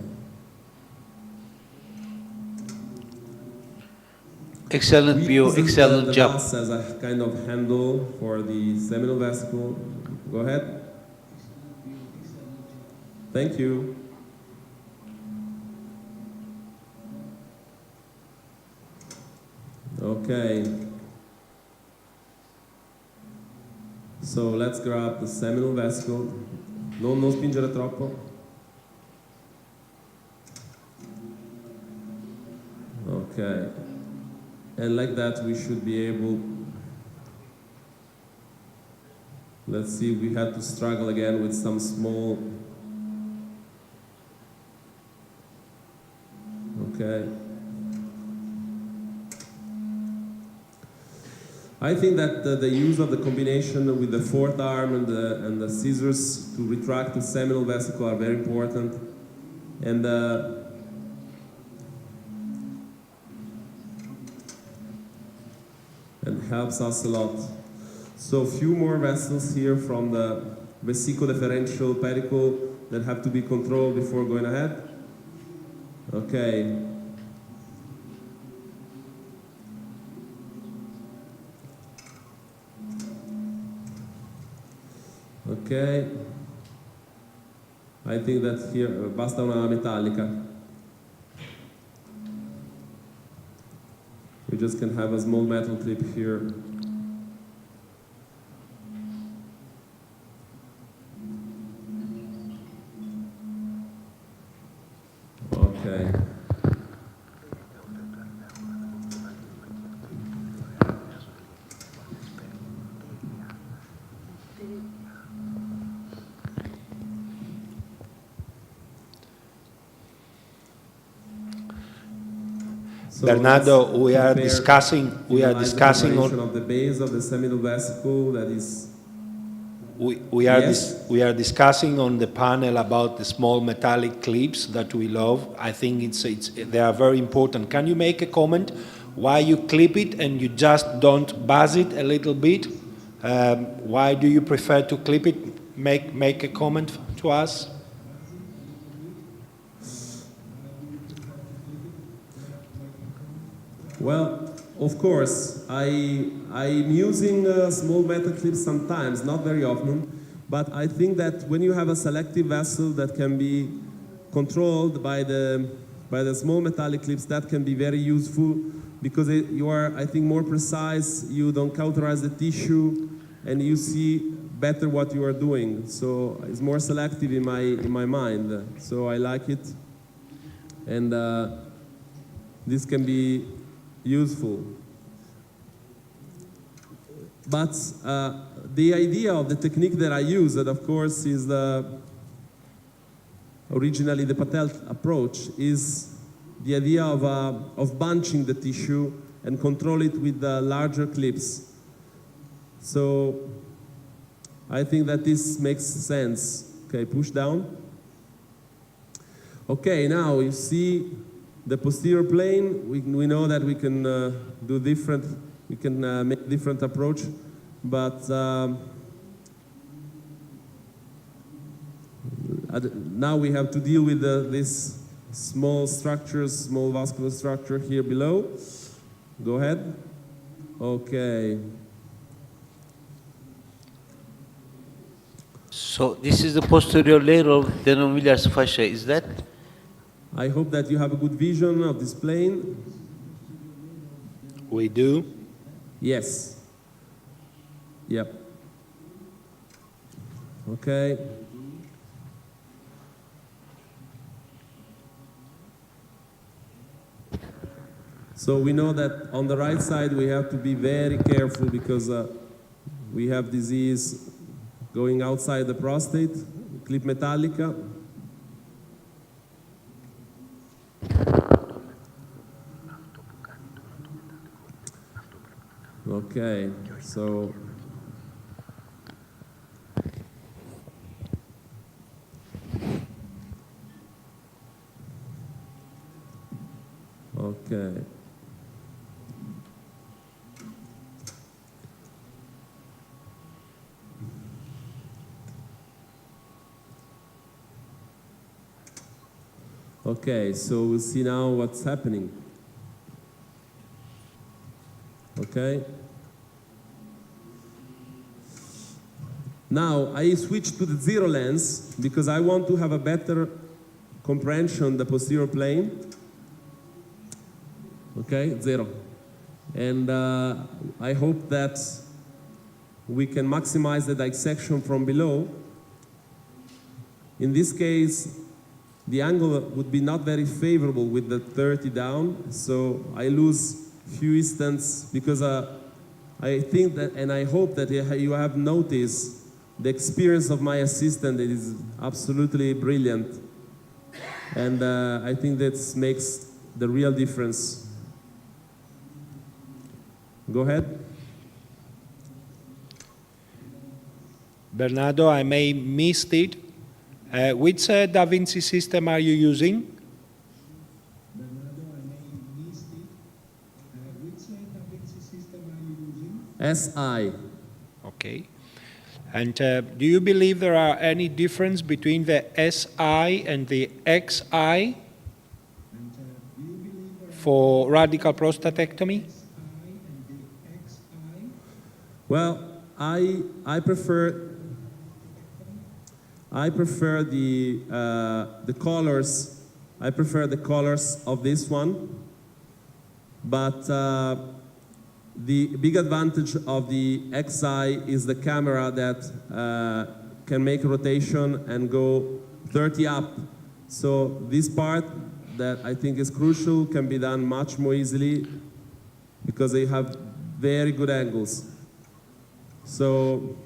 S3: Excellent view,
S8: We position
S3: excellent
S8: the
S3: job.
S8: vas as a kind of handle for the seminal vesicle. Go ahead. Thank you. Okay. So let's grab the seminal vesicle. Non spingere troppo. Okay. And like that we should be able, let's see, we had to struggle again with some small, okay. I think that the use of the combination with the fourth arm and the scissors to retract the seminal vesicle are very important. And helps us a lot. So a few more vessels here from the vesico-deferential pedicle that have to be controlled before going ahead. Okay. Okay. I think that here, basta una metallica. We just can have a small metal clip here. Okay. So
S1: Bernardo, we are
S8: compare
S1: discussing
S8: the
S1: on
S8: of the base of the seminal vesicle that is.
S1: we are discussing on the panel about the small metallic clips that we love. I think they are very important. Can you make a comment why you clip it and you just don't buzz it a little bit? Why do you prefer to clip it? Make a comment to us.
S8: Well, of course, I'm using small metal clips sometimes, not very often, but I think that when you have a selective vessel that can be controlled by the small metallic clips, that can be very useful because you are, I think, more precise, you don't cauterize the tissue, and you see better what you are doing. So it's more selective in my mind. So I like it, and this can be useful. But the idea of the technique that I use, that of course is originally the Patel approach, is the idea of bunching the tissue and control it with larger clips. So I think that this makes sense. Okay, push down. Okay, now you see the posterior plane. We know that we can do different, we can make different approach, but now we have to deal with this small structures, small vascular structure here below. Go ahead. Okay.
S3: So this is the posterior layer of Denomville's fascia, is that?
S8: I hope that you have a good vision of this plane.
S1: We do.
S8: Yes. Yep. Okay. So we know that on the right side we have to be very careful because we have disease going outside the prostate, clip metallica. Okay, so okay. Okay, so we'll see now what's happening. Okay. Now I switch to the zero lens because I want to have a better comprehension of the posterior plane. Okay, zero. And I hope that we can maximize the dissection from below. In this case, the angle would be not very favorable with the 30 down, so I lose few instants because I think that, and I hope that you have noticed the experience of my assistant is absolutely brilliant. And I think that makes the real difference. Go ahead.
S1: Bernardo, I may missed it. Which Da Vinci system are you using?
S9: Bernardo, I may missed it. Which Da Vinci system are you using?
S8: SI.
S1: Okay. And do you believe there are any difference between the SI and the XI for radical prostatectomy?
S8: Well, I prefer the colors. I prefer the colors of this one, but the big advantage of the XI is the camera that can make rotation and go 30 up. So this part that I think is crucial can be done much more easily because they have very good angles. So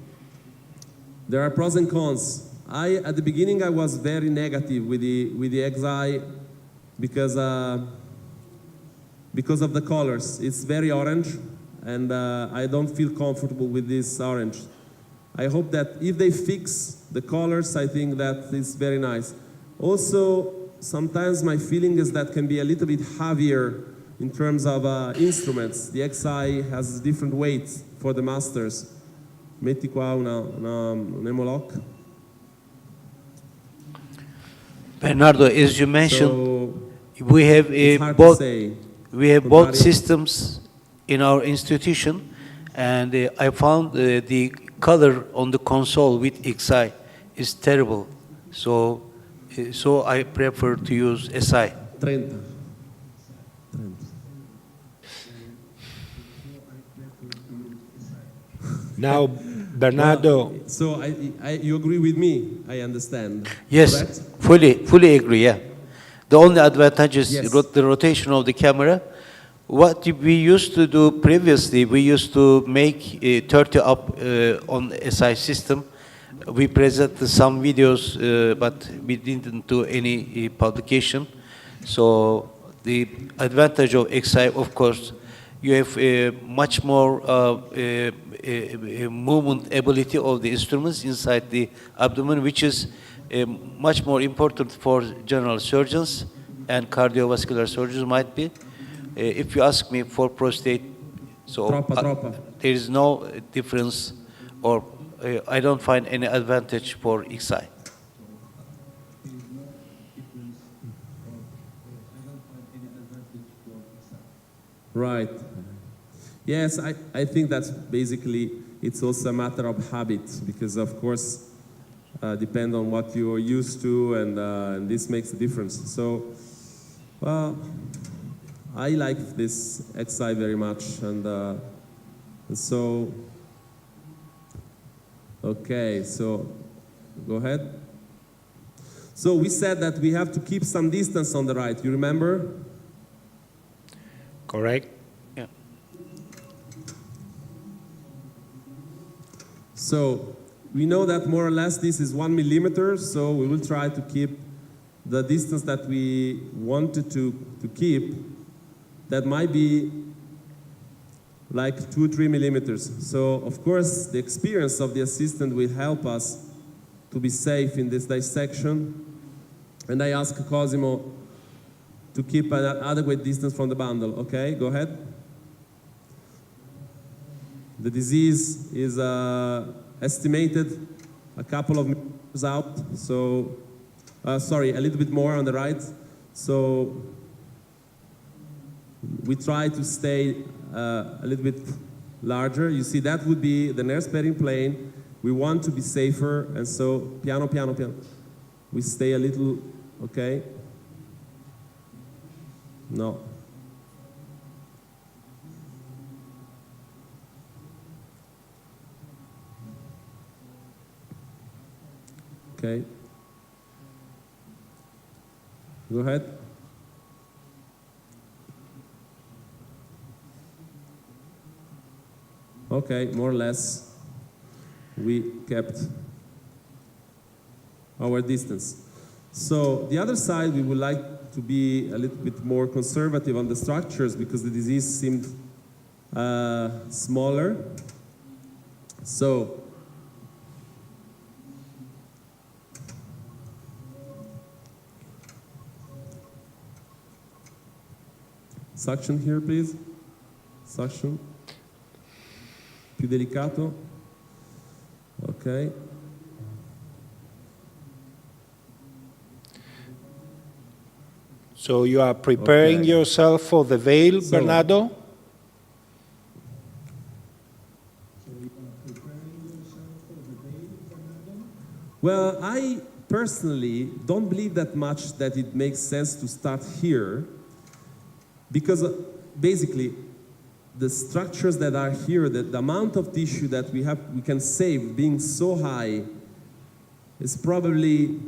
S8: there are pros and cons. At the beginning I was very negative with the XI because of the colors. It's very orange, and I don't feel comfortable with this orange. I hope that if they fix the colors, I think that is very nice. Also, sometimes my feeling is that can be a little bit heavier in terms of instruments. The XI has different weight for the masters. Metti qua un Hem-o-lok.
S3: Bernardo, as you mentioned,
S8: So
S3: we have
S8: it's hard to
S3: both
S8: say.
S3: we have both systems in our institution, and I found the color on the console with XI is terrible. So I prefer to use SI.
S8: 30.
S1: Now, Bernardo,
S8: Well, so you agree with me, I understand.
S3: Yes,
S8: correct?
S3: fully agree, yeah. The only advantage is
S8: Yes.
S3: the rotation of the camera. What we used to do previously, we used to make 30 up on SI system. We presented some videos, but we didn't do any publication. So the advantage of XI, of course, you have much more movement ability of the instruments inside the abdomen, which is much more important for general surgeons and cardiovascular surgeons might be. If you ask me for prostate, so
S8: Troppa.
S3: there is no difference, or I don't find any advantage for XI.
S8: Right. Yes, I think that's basically, it's also a matter of habit, because of course, depend on what you're used to, and this makes a difference. So, well, I like this XI very much, and so, okay, so, go ahead. So we said that we have to keep some distance on the right, you remember?
S1: correct?
S3: Yeah.
S8: So we know that more or less this is 1 millimeter, so we will try to keep the distance that we wanted to keep. That might be like 2-3 millimeters. So of course the experience of the assistant will help us to be safe in this dissection. And I ask Cosimo to keep an adequate distance from the bundle. Okay, go ahead. The disease is estimated a couple of meters out, so, sorry, a little bit more on the right. So we try to stay a little bit larger. You see, that would be the nerve sparing plane. We want to be safer, and so piano, piano, piano. We stay a little, okay? No. Okay. Go ahead. Okay, more or less, we kept our distance. So the other side, we would like to be a little bit more conservative on the structures because the disease seemed smaller. So suction here, please. Suction. Più delicato. Okay.
S1: So you are preparing
S8: Okay.
S1: yourself for the veil,
S8: So-
S1: Bernardo?
S8: Well, I personally don't believe that much that it makes sense to start here because basically the structures that are here, the amount of tissue that we can save being so high is probably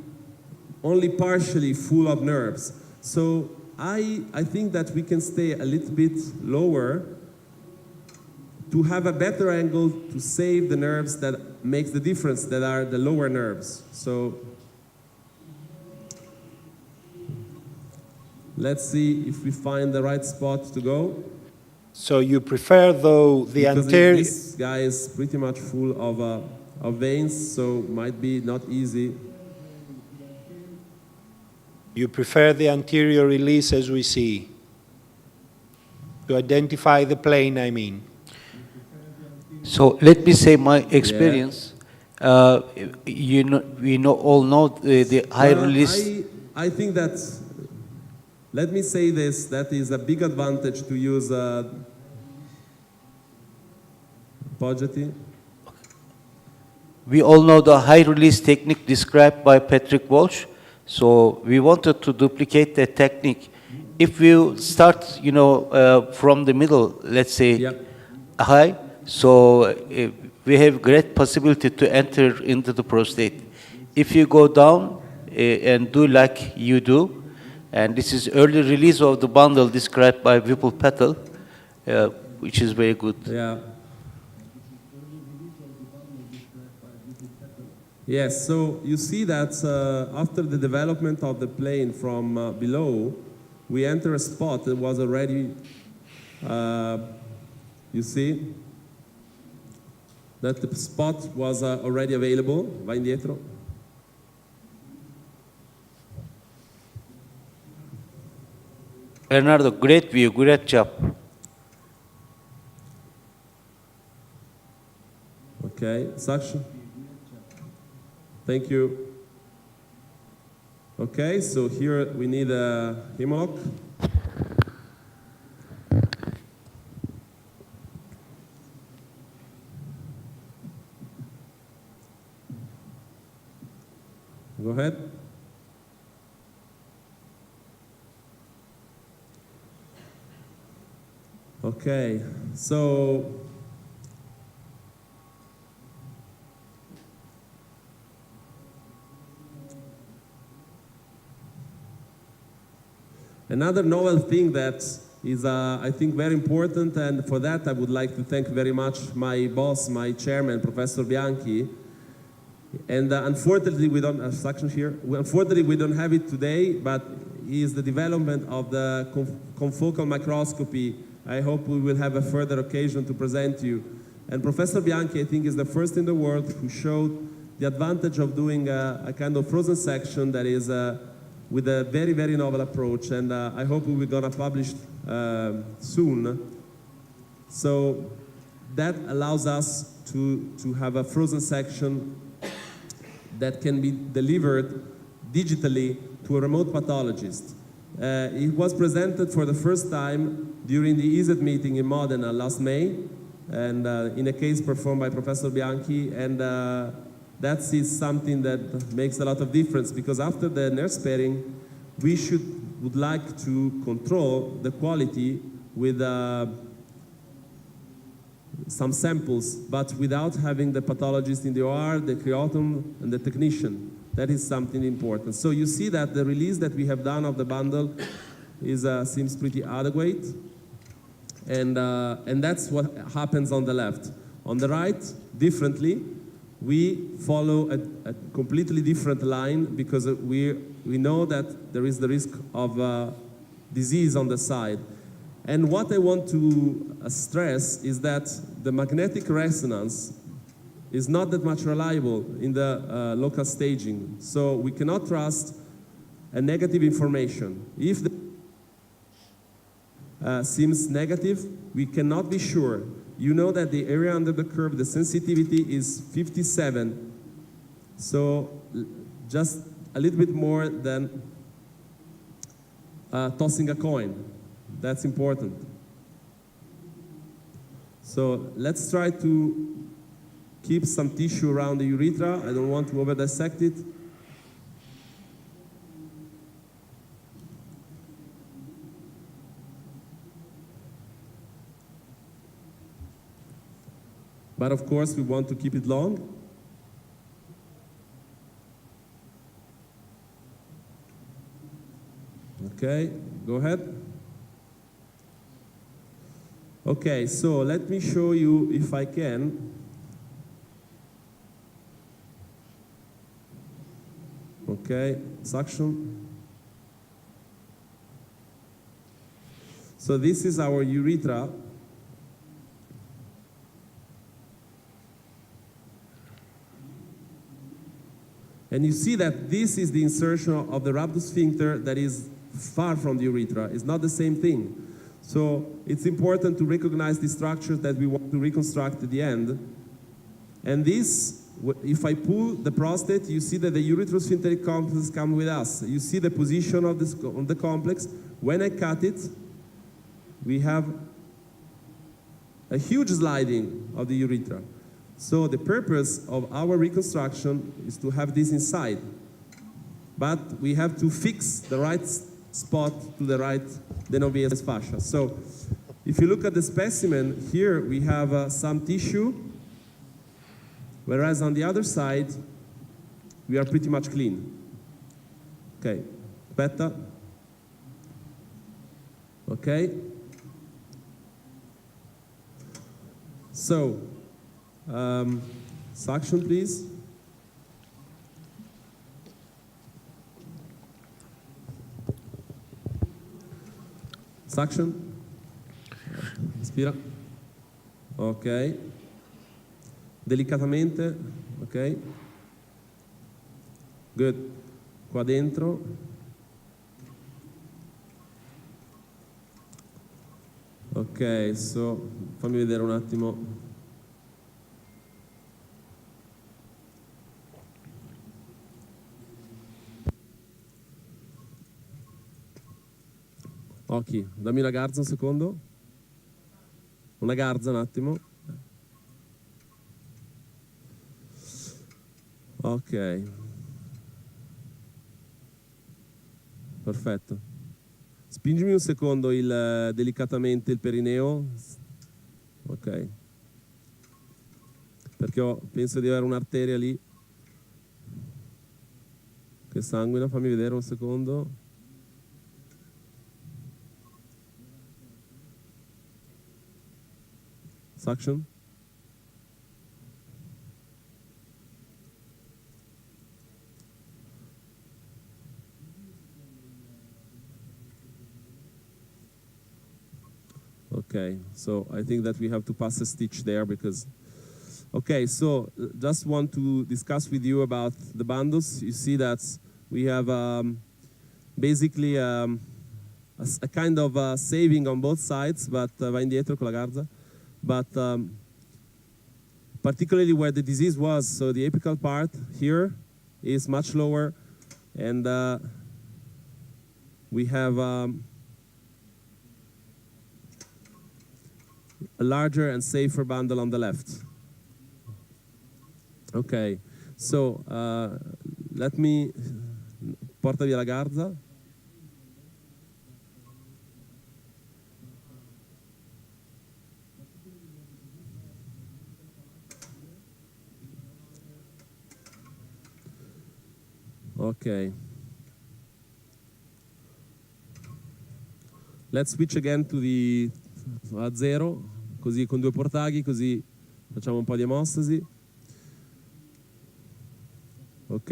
S8: only partially full of nerves. So I think that we can stay a little bit lower to have a better angle to save the nerves that makes the difference, that are the lower nerves. So let's see if we find the right spot to go.
S1: So you prefer, though, the
S8: Because
S1: anterior...
S8: this guy is pretty much full of veins, so might be not easy.
S1: You prefer the anterior release as we see? To identify the plane, I mean.
S3: So let me say my experience. We all know the high
S8: Well,
S3: release.
S8: I think that, let me say this, that is a big advantage to use Poggiati.
S3: We all know the high release technique described by Patrick Walsh. So we wanted to duplicate that technique. If we start, from the middle, let's say
S8: Yeah.
S3: high, so we have great possibility to enter into the prostate. If you go down and do like you do, and this is early release of the bundle described by Vipul Patel, which is very good.
S8: Yeah. Yes, so you see that after the development of the plane from below, we enter a spot that was already, you see, that the spot was already available. Vai indietro.
S3: Bernardo, great view, great job.
S8: Okay, suction. Thank you. Okay, so here we need a Hemlock. Go ahead. Okay, so another novel thing that is, I think, very important, and for that I would like to thank very much my boss, my chairman, Professor Bianchi. And unfortunately, we don't have suction here. Unfortunately, we don't have it today, but is the development of the confocal microscopy. I hope we will have a further occasion to present to you. And Professor Bianchi, I think, is the first in the world who showed the advantage of doing a kind of frozen section that is with a very, very novel approach. And I hope we're going to publish soon. So that allows us to have a frozen section that can be delivered digitally to a remote pathologist. It was presented for the first time during the ESET meeting in Modena last May, and in a case performed by Professor Bianchi, and that is something that makes a lot of difference, because after the nurse pairing, we would like to control the quality with some samples, but without having the pathologist in the OR, the cryotom, and the technician. That is something important. So you see that the release that we have done of the bundle seems pretty adequate, and that's what happens on the left. On the right, differently, we follow a completely different line, because we know that there is the risk of disease on the side. And what I want to stress is that the magnetic resonance is not that much reliable in the local staging. So we cannot trust a negative information. If the seems negative, we cannot be sure. You know that the area under the curve, the sensitivity is 57. So just a little bit more than tossing a coin. That's important. So let's try to keep some tissue around the urethra. I don't want to over dissect it. But of course, we want to keep it long. Okay, go ahead. Okay, so let me show you, if I can. Okay, suction. So this is our urethra. And you see that this is the insertion of the rhabdosphincter that is far from the urethra. It's not the same thing. So it's important to recognize the structures that we want to reconstruct at the end. And this, if I pull the prostate, you see that the ureterosphincteric complex comes with us. You see the position of the complex. When I cut it, we have a a huge sliding of the urethra. So the purpose of our reconstruction is to have this inside. But we have to fix the right spot to the right Denovius fascia. So if you look at the specimen, here we have some tissue, whereas on the other side, we are pretty much clean. Okay, better. Okay. So, suction, please. Suction. Respira. Ok. Delicatamente. Ok. Good. Qua dentro. Ok, so fammi vedere un attimo. Ok, dammi una garza un secondo. Una garza un attimo. Ok. Perfetto. Spingimi un secondo delicatamente il perineo. Ok. Perché penso di avere un'arteria lì che sanguina. Fammi vedere un secondo. Suction. Okay, so I think that we have to pass a stitch there because... Okay, so just want to discuss with you about the bundles. You see that we have basically a kind of saving on both sides, but va indietro con la garza. But particularly where the disease was, so the apical part here is much lower, and we have a larger and safer bundle on the left. Okay, so let me porta via la garza. Okay. Let's switch again to the a zero, così con due portaghi, così facciamo un po' di emostasi. Ok.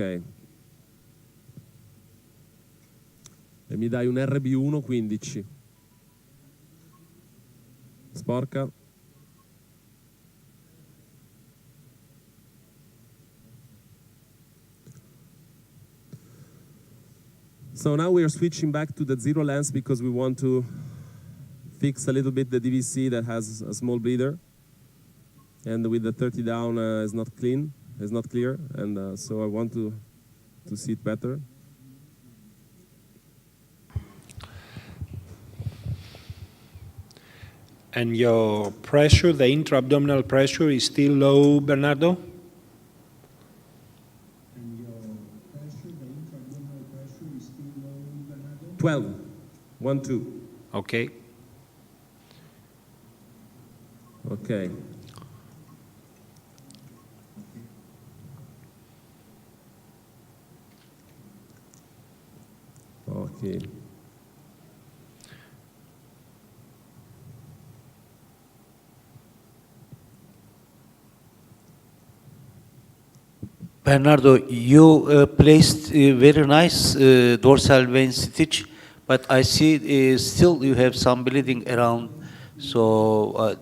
S8: E mi dai un RB1 15. Sporca. So now we are switching back to the zero lens because we want to fix a little bit the DVC that has a small bleeder, and with the 30 down is not clean, is not clear, and so I want to see it better.
S1: And your pressure, the intra-abdominal pressure, is still low, Bernardo?
S8: 12, 1, 2.
S1: Okay.
S8: Okay. Okay.
S3: Bernardo, you placed a very nice dorsal vein stitch, but I see still you have some bleeding around. So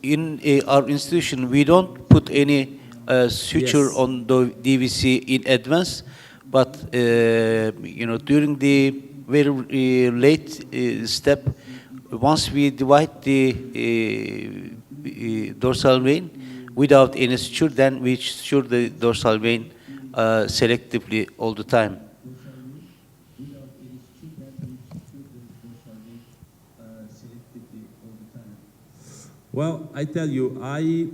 S3: in our institution, we don't put any suture
S8: Yes.
S3: on the DVC in advance, but you know, during the very late step, once we divide the dorsal vein without any suture, then we suture the dorsal vein selectively all the time.
S8: Well, I tell you, I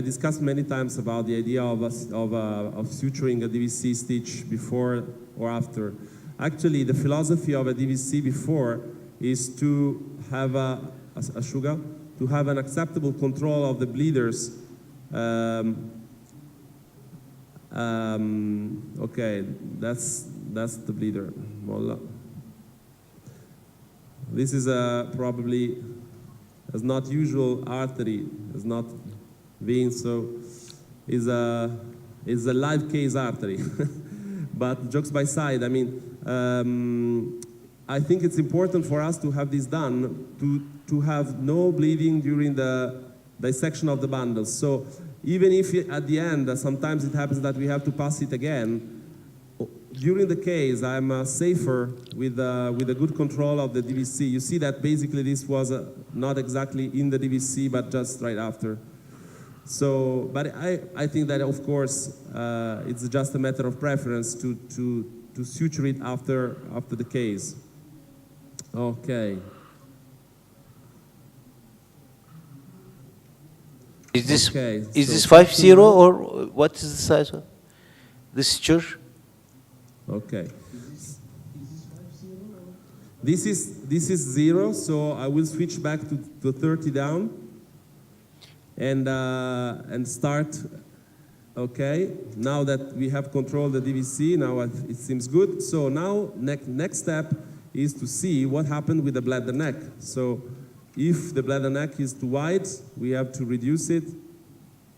S8: discussed many times about the idea of suturing a DVC stitch before or after. Actually, the philosophy of a DVC before is to have to have an acceptable control of the bleeders. Okay, that's the bleeder. Molla. This is probably as not usual artery, as not vein, so is a live case artery. But jokes by side, I mean, I think it's important for us to have this done to have no bleeding during the dissection of the bundles. So even if at the end sometimes it happens that we have to pass it again, during the case I'm safer with a good control of the DVC. You see that basically this was not exactly in the DVC but just right after. So, but I think that of course it's just a matter of preference to suture it after the case. Okay.
S3: Is this
S8: Okay,
S3: is
S8: so
S3: this 5-0 or what is the size of the suture?
S8: Okay. This is 0, so I will switch back to 30 down and start. Okay. Now that we have controlled the DVC, now it seems good. So now next step is to see what happened with the bladder neck. So if the bladder neck is too wide, we have to reduce it.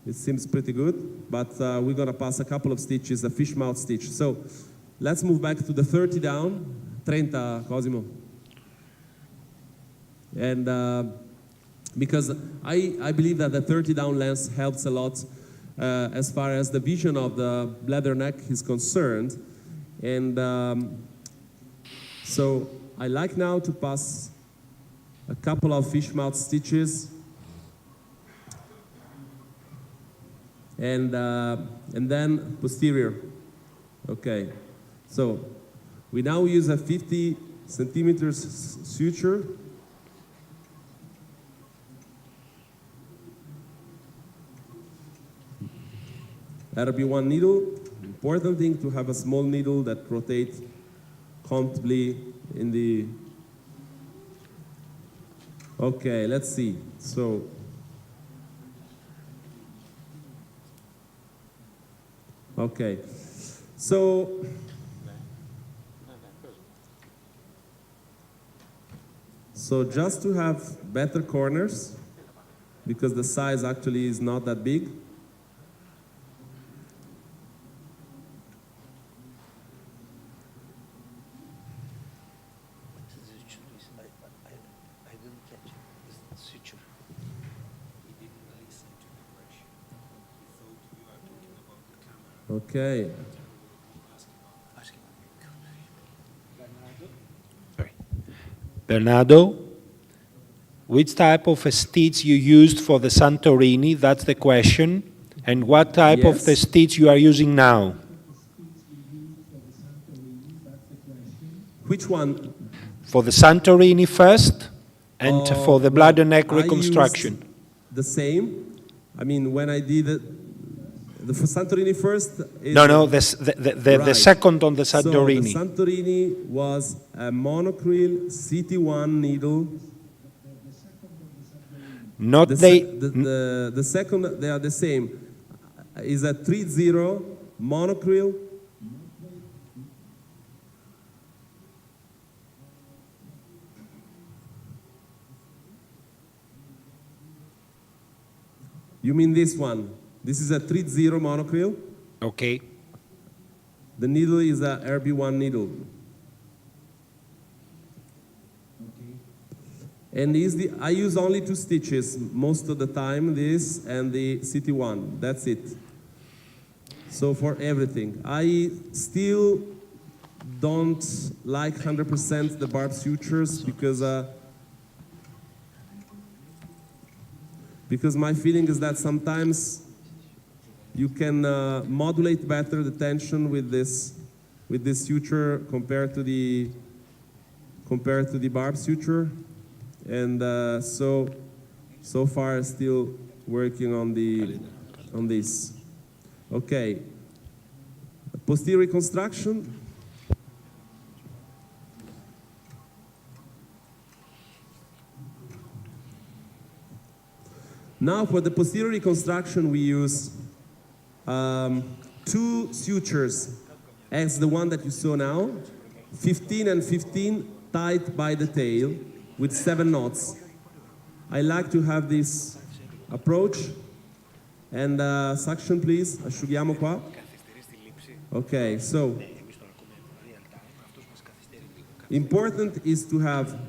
S8: It seems pretty good, but we're gonna pass a couple of stitches, a fish mouth stitch. So let's move back to the 30 down, 30 Cosimo. And because I believe that the 30 down lens helps a lot as far as the vision of the bladder neck is concerned. And so I like now to pass a couple of fish mouth stitches. And then posterior. Okay. So we now use a 50 centimeters suture. RB1 needle. Important thing to have a small needle that rotates comfortably in the. Okay, let's see. So. Okay. So. So just to have better corners, because the size actually is not that big.
S3: I didn't catch it. It's suture. He didn't listen to the question. He thought you are talking about the camera.
S8: Okay.
S1: Bernardo, which type of a stitch you used for the Santorini? That's the question. And what type of the stitch you are using now?
S8: Which one?
S1: For the Santorini first, and for the bladder neck
S8: I
S1: reconstruction.
S8: used the same. I mean, when I did it, the Santorini first. Is
S1: No, the second on the Santorini.
S8: So the Santorini was a monocryl CT1 needle.
S1: Not
S8: the second, they are the same. Is a 3-0 monocryl. You mean this one? This is a 3-0 monocryl.
S1: Okay.
S8: The needle is a RB1 needle. And I use only 2 stitches most of the time, this and the CT1. That's it. So for everything. I still don't like 100% the barb sutures because my feeling is that sometimes you can modulate better the tension with this suture compared to the barb suture, and so so far still working on this. Okay. Posterior reconstruction. Now for the posterior reconstruction we use 2 sutures as the one that you saw now, 15 and 15 tied by the tail with 7 knots. I like to have this approach. And suction please, asciughiamo qua. Okay, so important is to have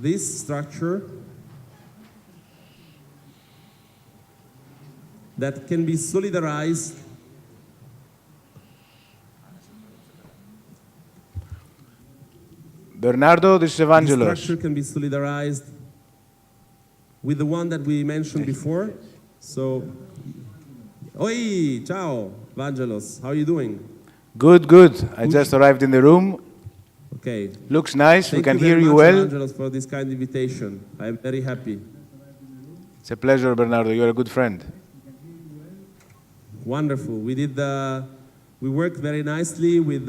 S8: this structure that can be solidarized
S2: Bernardo, this is
S8: The
S2: Evangelos.
S8: structure can be solidarized with the one that we mentioned before. So, oi, ciao, Evangelos, how are you doing?
S2: Good, good. I just arrived in the room.
S8: Okay.
S2: Looks nice.
S8: Thank
S2: We can
S8: you
S2: hear
S8: very
S2: you
S8: much,
S2: well.
S8: Evangelos, for this kind invitation. I am very happy.
S2: It's a pleasure, Bernardo. You're a good friend.
S8: Wonderful. We worked very nicely with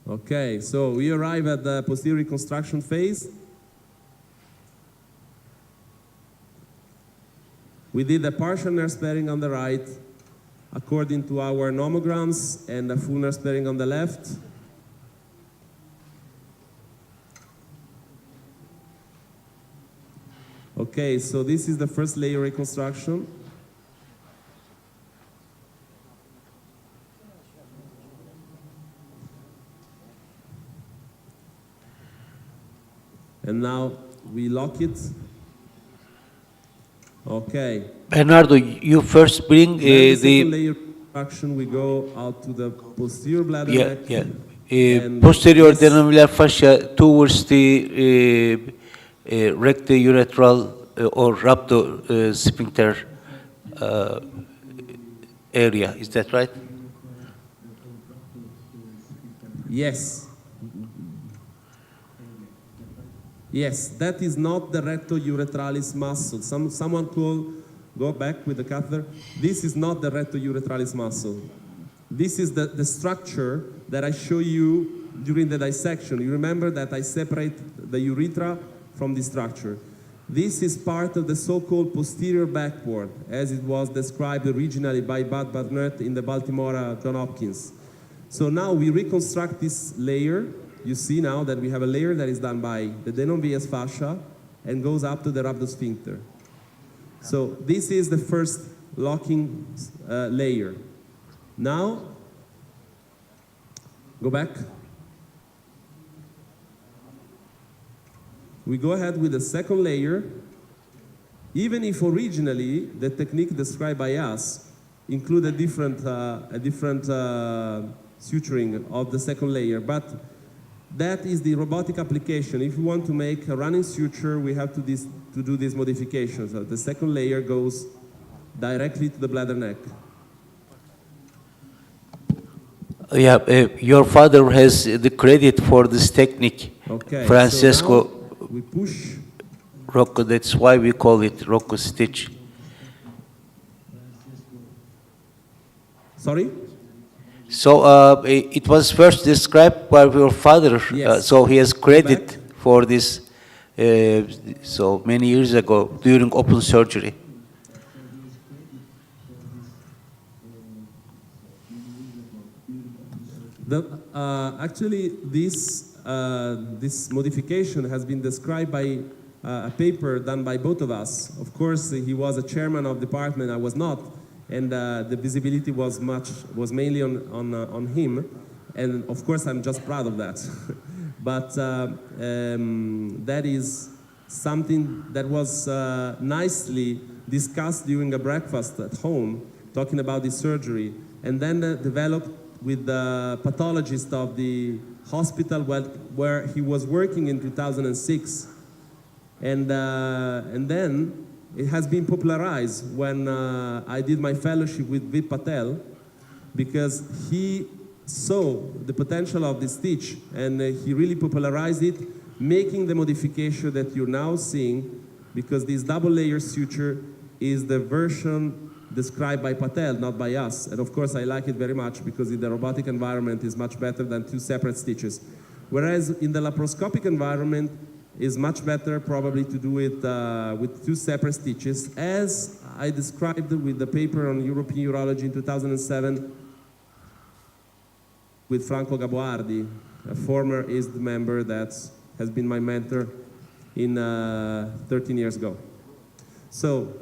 S8: Okay, so we arrive at the posterior reconstruction phase. We did a partial nerve sparing on the right, according to our nomograms, and a full nerve sparing on the left. Okay, so this is the first layer reconstruction. And now we lock it. Okay.
S3: Bernardo, you first bring
S8: Then the second
S3: the
S8: layer reconstruction, we go out to the posterior bladder
S3: yeah,
S8: neck.
S3: yeah.
S8: And
S3: Posterior
S8: this-
S3: denominal fascia towards the rectouretral or rhabdo sphincter area. Is that right?
S8: Yes. Yes, that is not the recto-uretralis muscle. Someone could go back with the catheter. This is not the recto-uretralis muscle. This is the structure that I show you during the dissection. You remember that I separate the urethra from the structure. This is part of the so-called posterior backboard, as it was described originally by Bud Barnett in the Baltimore John Hopkins. So now we reconstruct this layer. You see now that we have a layer that is done by the Denon-Vies fascia and goes up to the rhabdosphincter. So this is the first locking layer. Now, go back. We go ahead with the second layer, even if originally the technique described by us included a different suturing of the second layer, but that is the robotic application. If you want to make a running suture, we have to do these modifications. So the second layer goes directly to the bladder neck.
S3: Yeah, your father has the credit for this technique,
S8: Okay.
S3: Francesco
S8: So now we push.
S3: Rocco. That's why we call it Rocco stitch.
S8: Sorry?
S3: So it was first described by your father,
S8: Yes.
S3: so he has credit
S8: Back.
S3: for this so many years ago during open surgery.
S8: Actually, this modification has been described by a paper done by both of us. Of course, he was a chairman of the department, I was not, and the visibility was mainly on him, and of course I'm just proud of that. But that is something that was nicely discussed during a breakfast at home, talking about the surgery, and then developed with the pathologist of the hospital where he was working in 2006. And then it has been popularized when I did my fellowship with Vip Patel, because he saw the potential of this stitch, and he really popularized it, making the modification that you're now seeing, because this double layer suture is the version described by Patel, not by us. And of course I like it very much because in the robotic environment is much better than two separate stitches. Whereas in the laparoscopic environment is much better probably to do it with two separate stitches, as I described with the paper on European urology in 2007 with Franco Gaboardi, a former ISD member that has been my mentor in 13 years ago. So,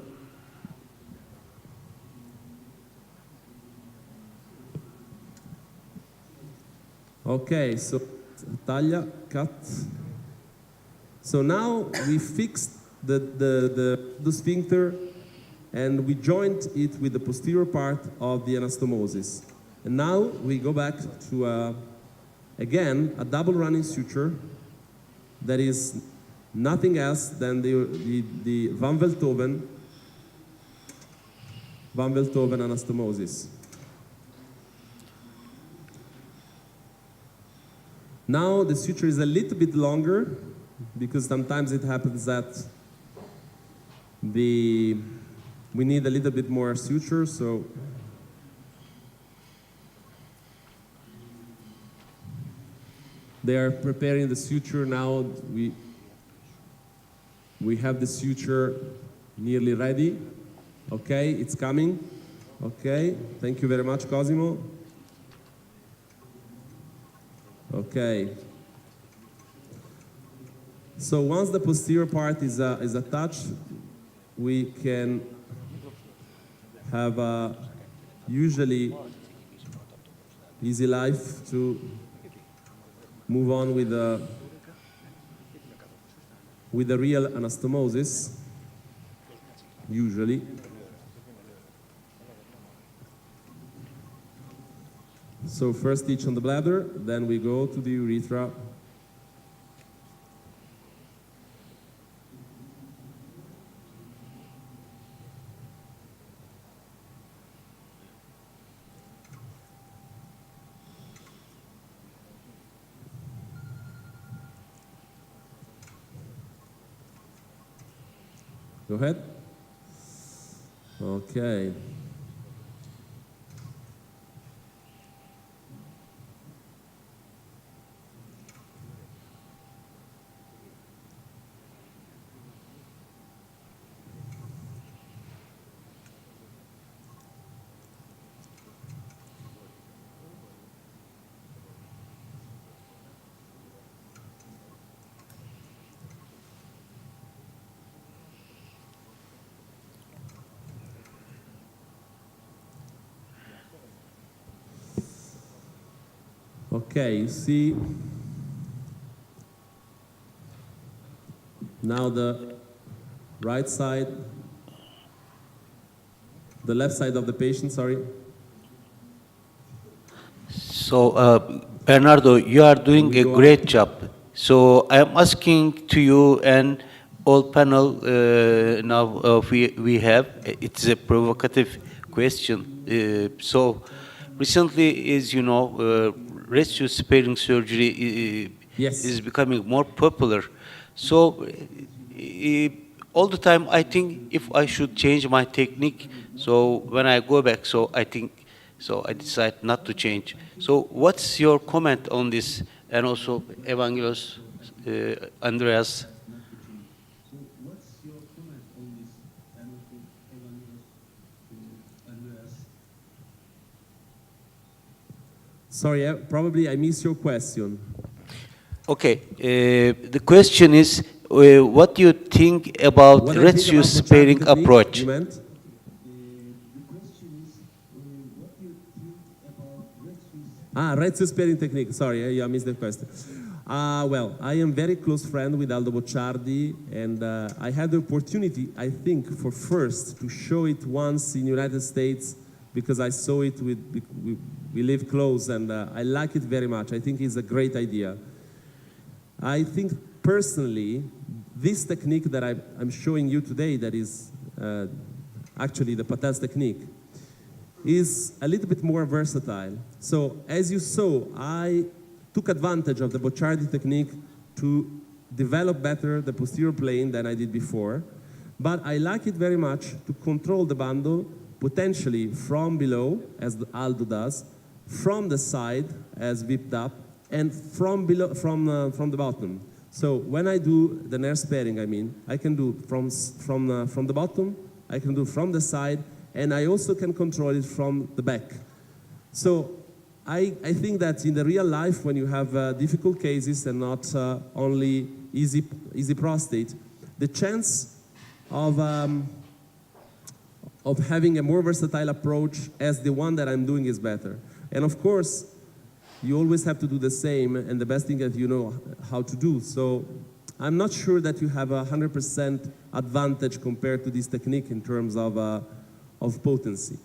S8: okay, so taglia, cut. So now we fixed the sphincter and we joined it with the posterior part of the anastomosis. And now we go back to, again, a double running suture that is nothing else than the Van Velthoven anastomosis. Now the suture is a little bit longer because sometimes it happens that we need a little bit more suture, so they are preparing the suture now. We have the suture nearly ready. Okay, it's coming. Okay, thank you very much, Cosimo. Okay. So once the posterior part is attached, we can have a usually easy life to move on with the real anastomosis, usually. So first stitch on the bladder, then we go to the urethra. Go ahead. Okay. Okay, you see now the right side, the left side of the patient, sorry.
S3: So, Bernardo, you are doing a great job. So I am asking to you and all panel now we have, it's a provocative question. So recently, as you know, rescue sparing surgery
S8: Yes.
S3: is becoming more popular. So all the time I think if I should change my technique, so when I go back, so I decide not to change. So what's your comment on this? And also Evangelos, Andreas.
S9: What's your comment on this? And also, Andreas.
S8: Sorry, probably I missed your question.
S3: Okay, the question is, what do you think about
S8: What I think
S3: rescue
S8: about the
S3: sparing
S8: technique,
S3: approach?
S8: you meant?
S9: The question is, what do you think about rescue?
S8: Rescue sparing technique. Sorry, I missed the question. Well, I am very close friend with Aldo Bocciardi, and I had the opportunity, I think, for first to show it once in United States because I saw it we live close, and I like it very much. I think it's a great idea. I think personally, this technique that I'm showing you today, that is actually the Patel's technique, is a little bit more versatile. So as you saw, I took advantage of the Bocciardi technique to develop better the posterior plane than I did before, but I like it very much to control the bundle potentially from below, as Aldo does, from the side, as Vipped up, and from below, from the bottom. So when I do the nerve sparing, I can do from the bottom, I can do from the side, and I also can control it from the back. So I think that in the real life, when you have difficult cases and not only easy prostate, the chance of having a more versatile approach as the one that I'm doing is better. And of course, you always have to do the same, and the best thing that you know how to do. So I'm not sure that you have 100% advantage compared to this technique in terms of potency.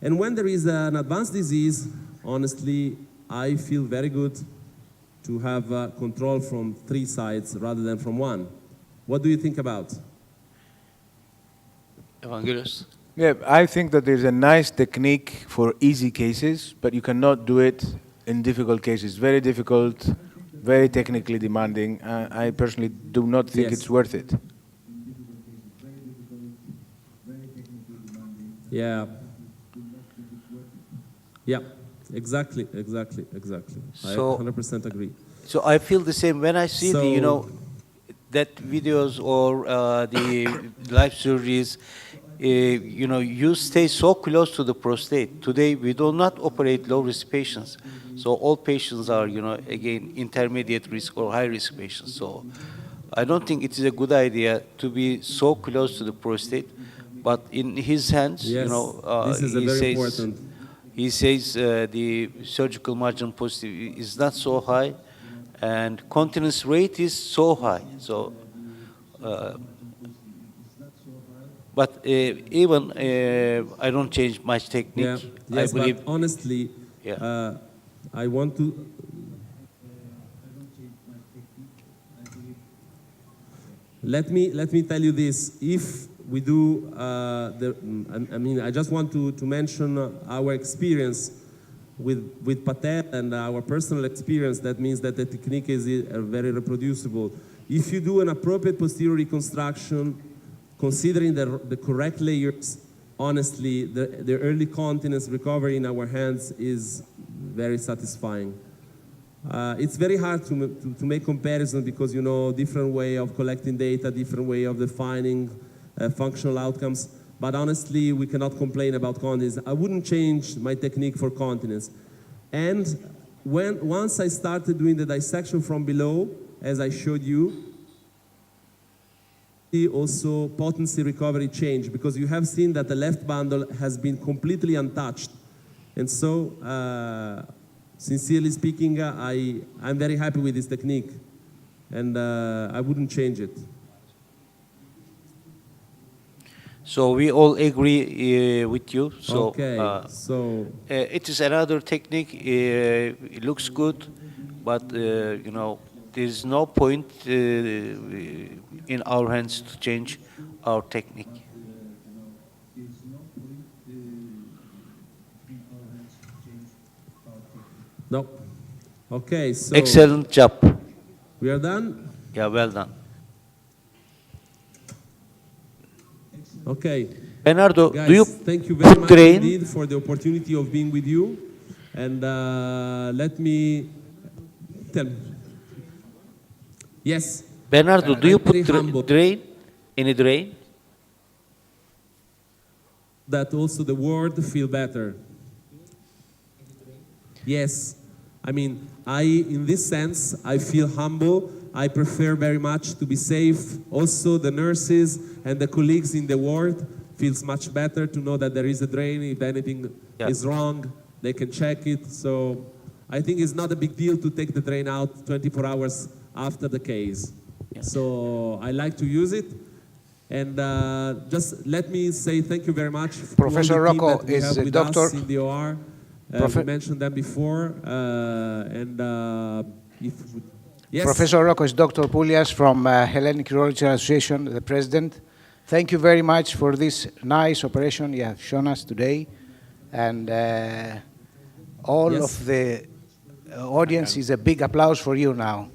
S8: And when there is an advanced disease, honestly, I feel very good to have control from 3 sides rather than from 1. What do you think about?
S3: Evangelos?
S10: Yeah, I think that there's a nice technique for easy cases, but you cannot do it in difficult cases. Very difficult, very technically demanding. I personally do not think it's worth it.
S8: Yeah. Yeah, exactly.
S3: So,
S8: I 100% agree.
S3: So I feel the same when I see the, that videos or the live surgeries. You stay so close to the prostate. Today, we do not operate low-risk patients. So all patients are, again, intermediate risk or high-risk patients. So I don't think it is a good idea to be so close to the prostate. But in his hands,
S8: yes, this is very important.
S3: He says the surgical margin positive is not so high, and continence rate is so high. So. But even I don't change my technique.
S8: Yeah. Yes,
S3: I believe,
S8: but honestly, I want to. Let me tell you this. If we do, I just want to mention our experience with Patel and our personal experience. That means that the technique is very reproducible. If you do an appropriate posterior reconstruction, considering the correct layers, honestly, the early continence recovery in our hands is very satisfying. It's very hard to make comparison because, different way of collecting data, different way of defining functional outcomes. But honestly, we cannot complain about continence. I wouldn't change my technique for continence. And once I started doing the dissection from below, as I showed you, also potency recovery change, because you have seen that the left bundle has been completely untouched. And so, sincerely speaking, I'm very happy with this technique, and I wouldn't change it.
S3: So we all agree with you. So,
S8: okay,
S3: it is another technique. It looks good, but there is no point in our hands to change our technique.
S8: No. Okay, so...
S3: Excellent job.
S8: We are done?
S3: Yeah, well done.
S8: Okay.
S3: Bernardo,
S8: guys,
S3: do you
S8: thank you very much
S3: drain?
S8: indeed for the opportunity of being with you. And let me tell me. Yes.
S3: Bernardo, do you put
S8: drain?
S3: Any drain?
S8: That also the word feel better. Yes. I mean, in this sense, I feel humble. I prefer very much to be safe. Also, the nurses and the colleagues in the ward feels much better to know that there is a drain. If anything is wrong, they can check it. So I think it's not a big deal to take the drain out 24 hours after the case. Yeah. So I like to use it. And just let me say thank you very much.
S4: Professor Rocco is
S8: a
S4: doctor.
S8: In the OR. We mentioned them before. Yes.
S4: Professor Rocco is Dr. Poulias from Hellenic Urology Association, the president. Thank you very much for this nice operation you have shown us today. and all
S8: Yes.
S4: of the audience is a big applause for you now.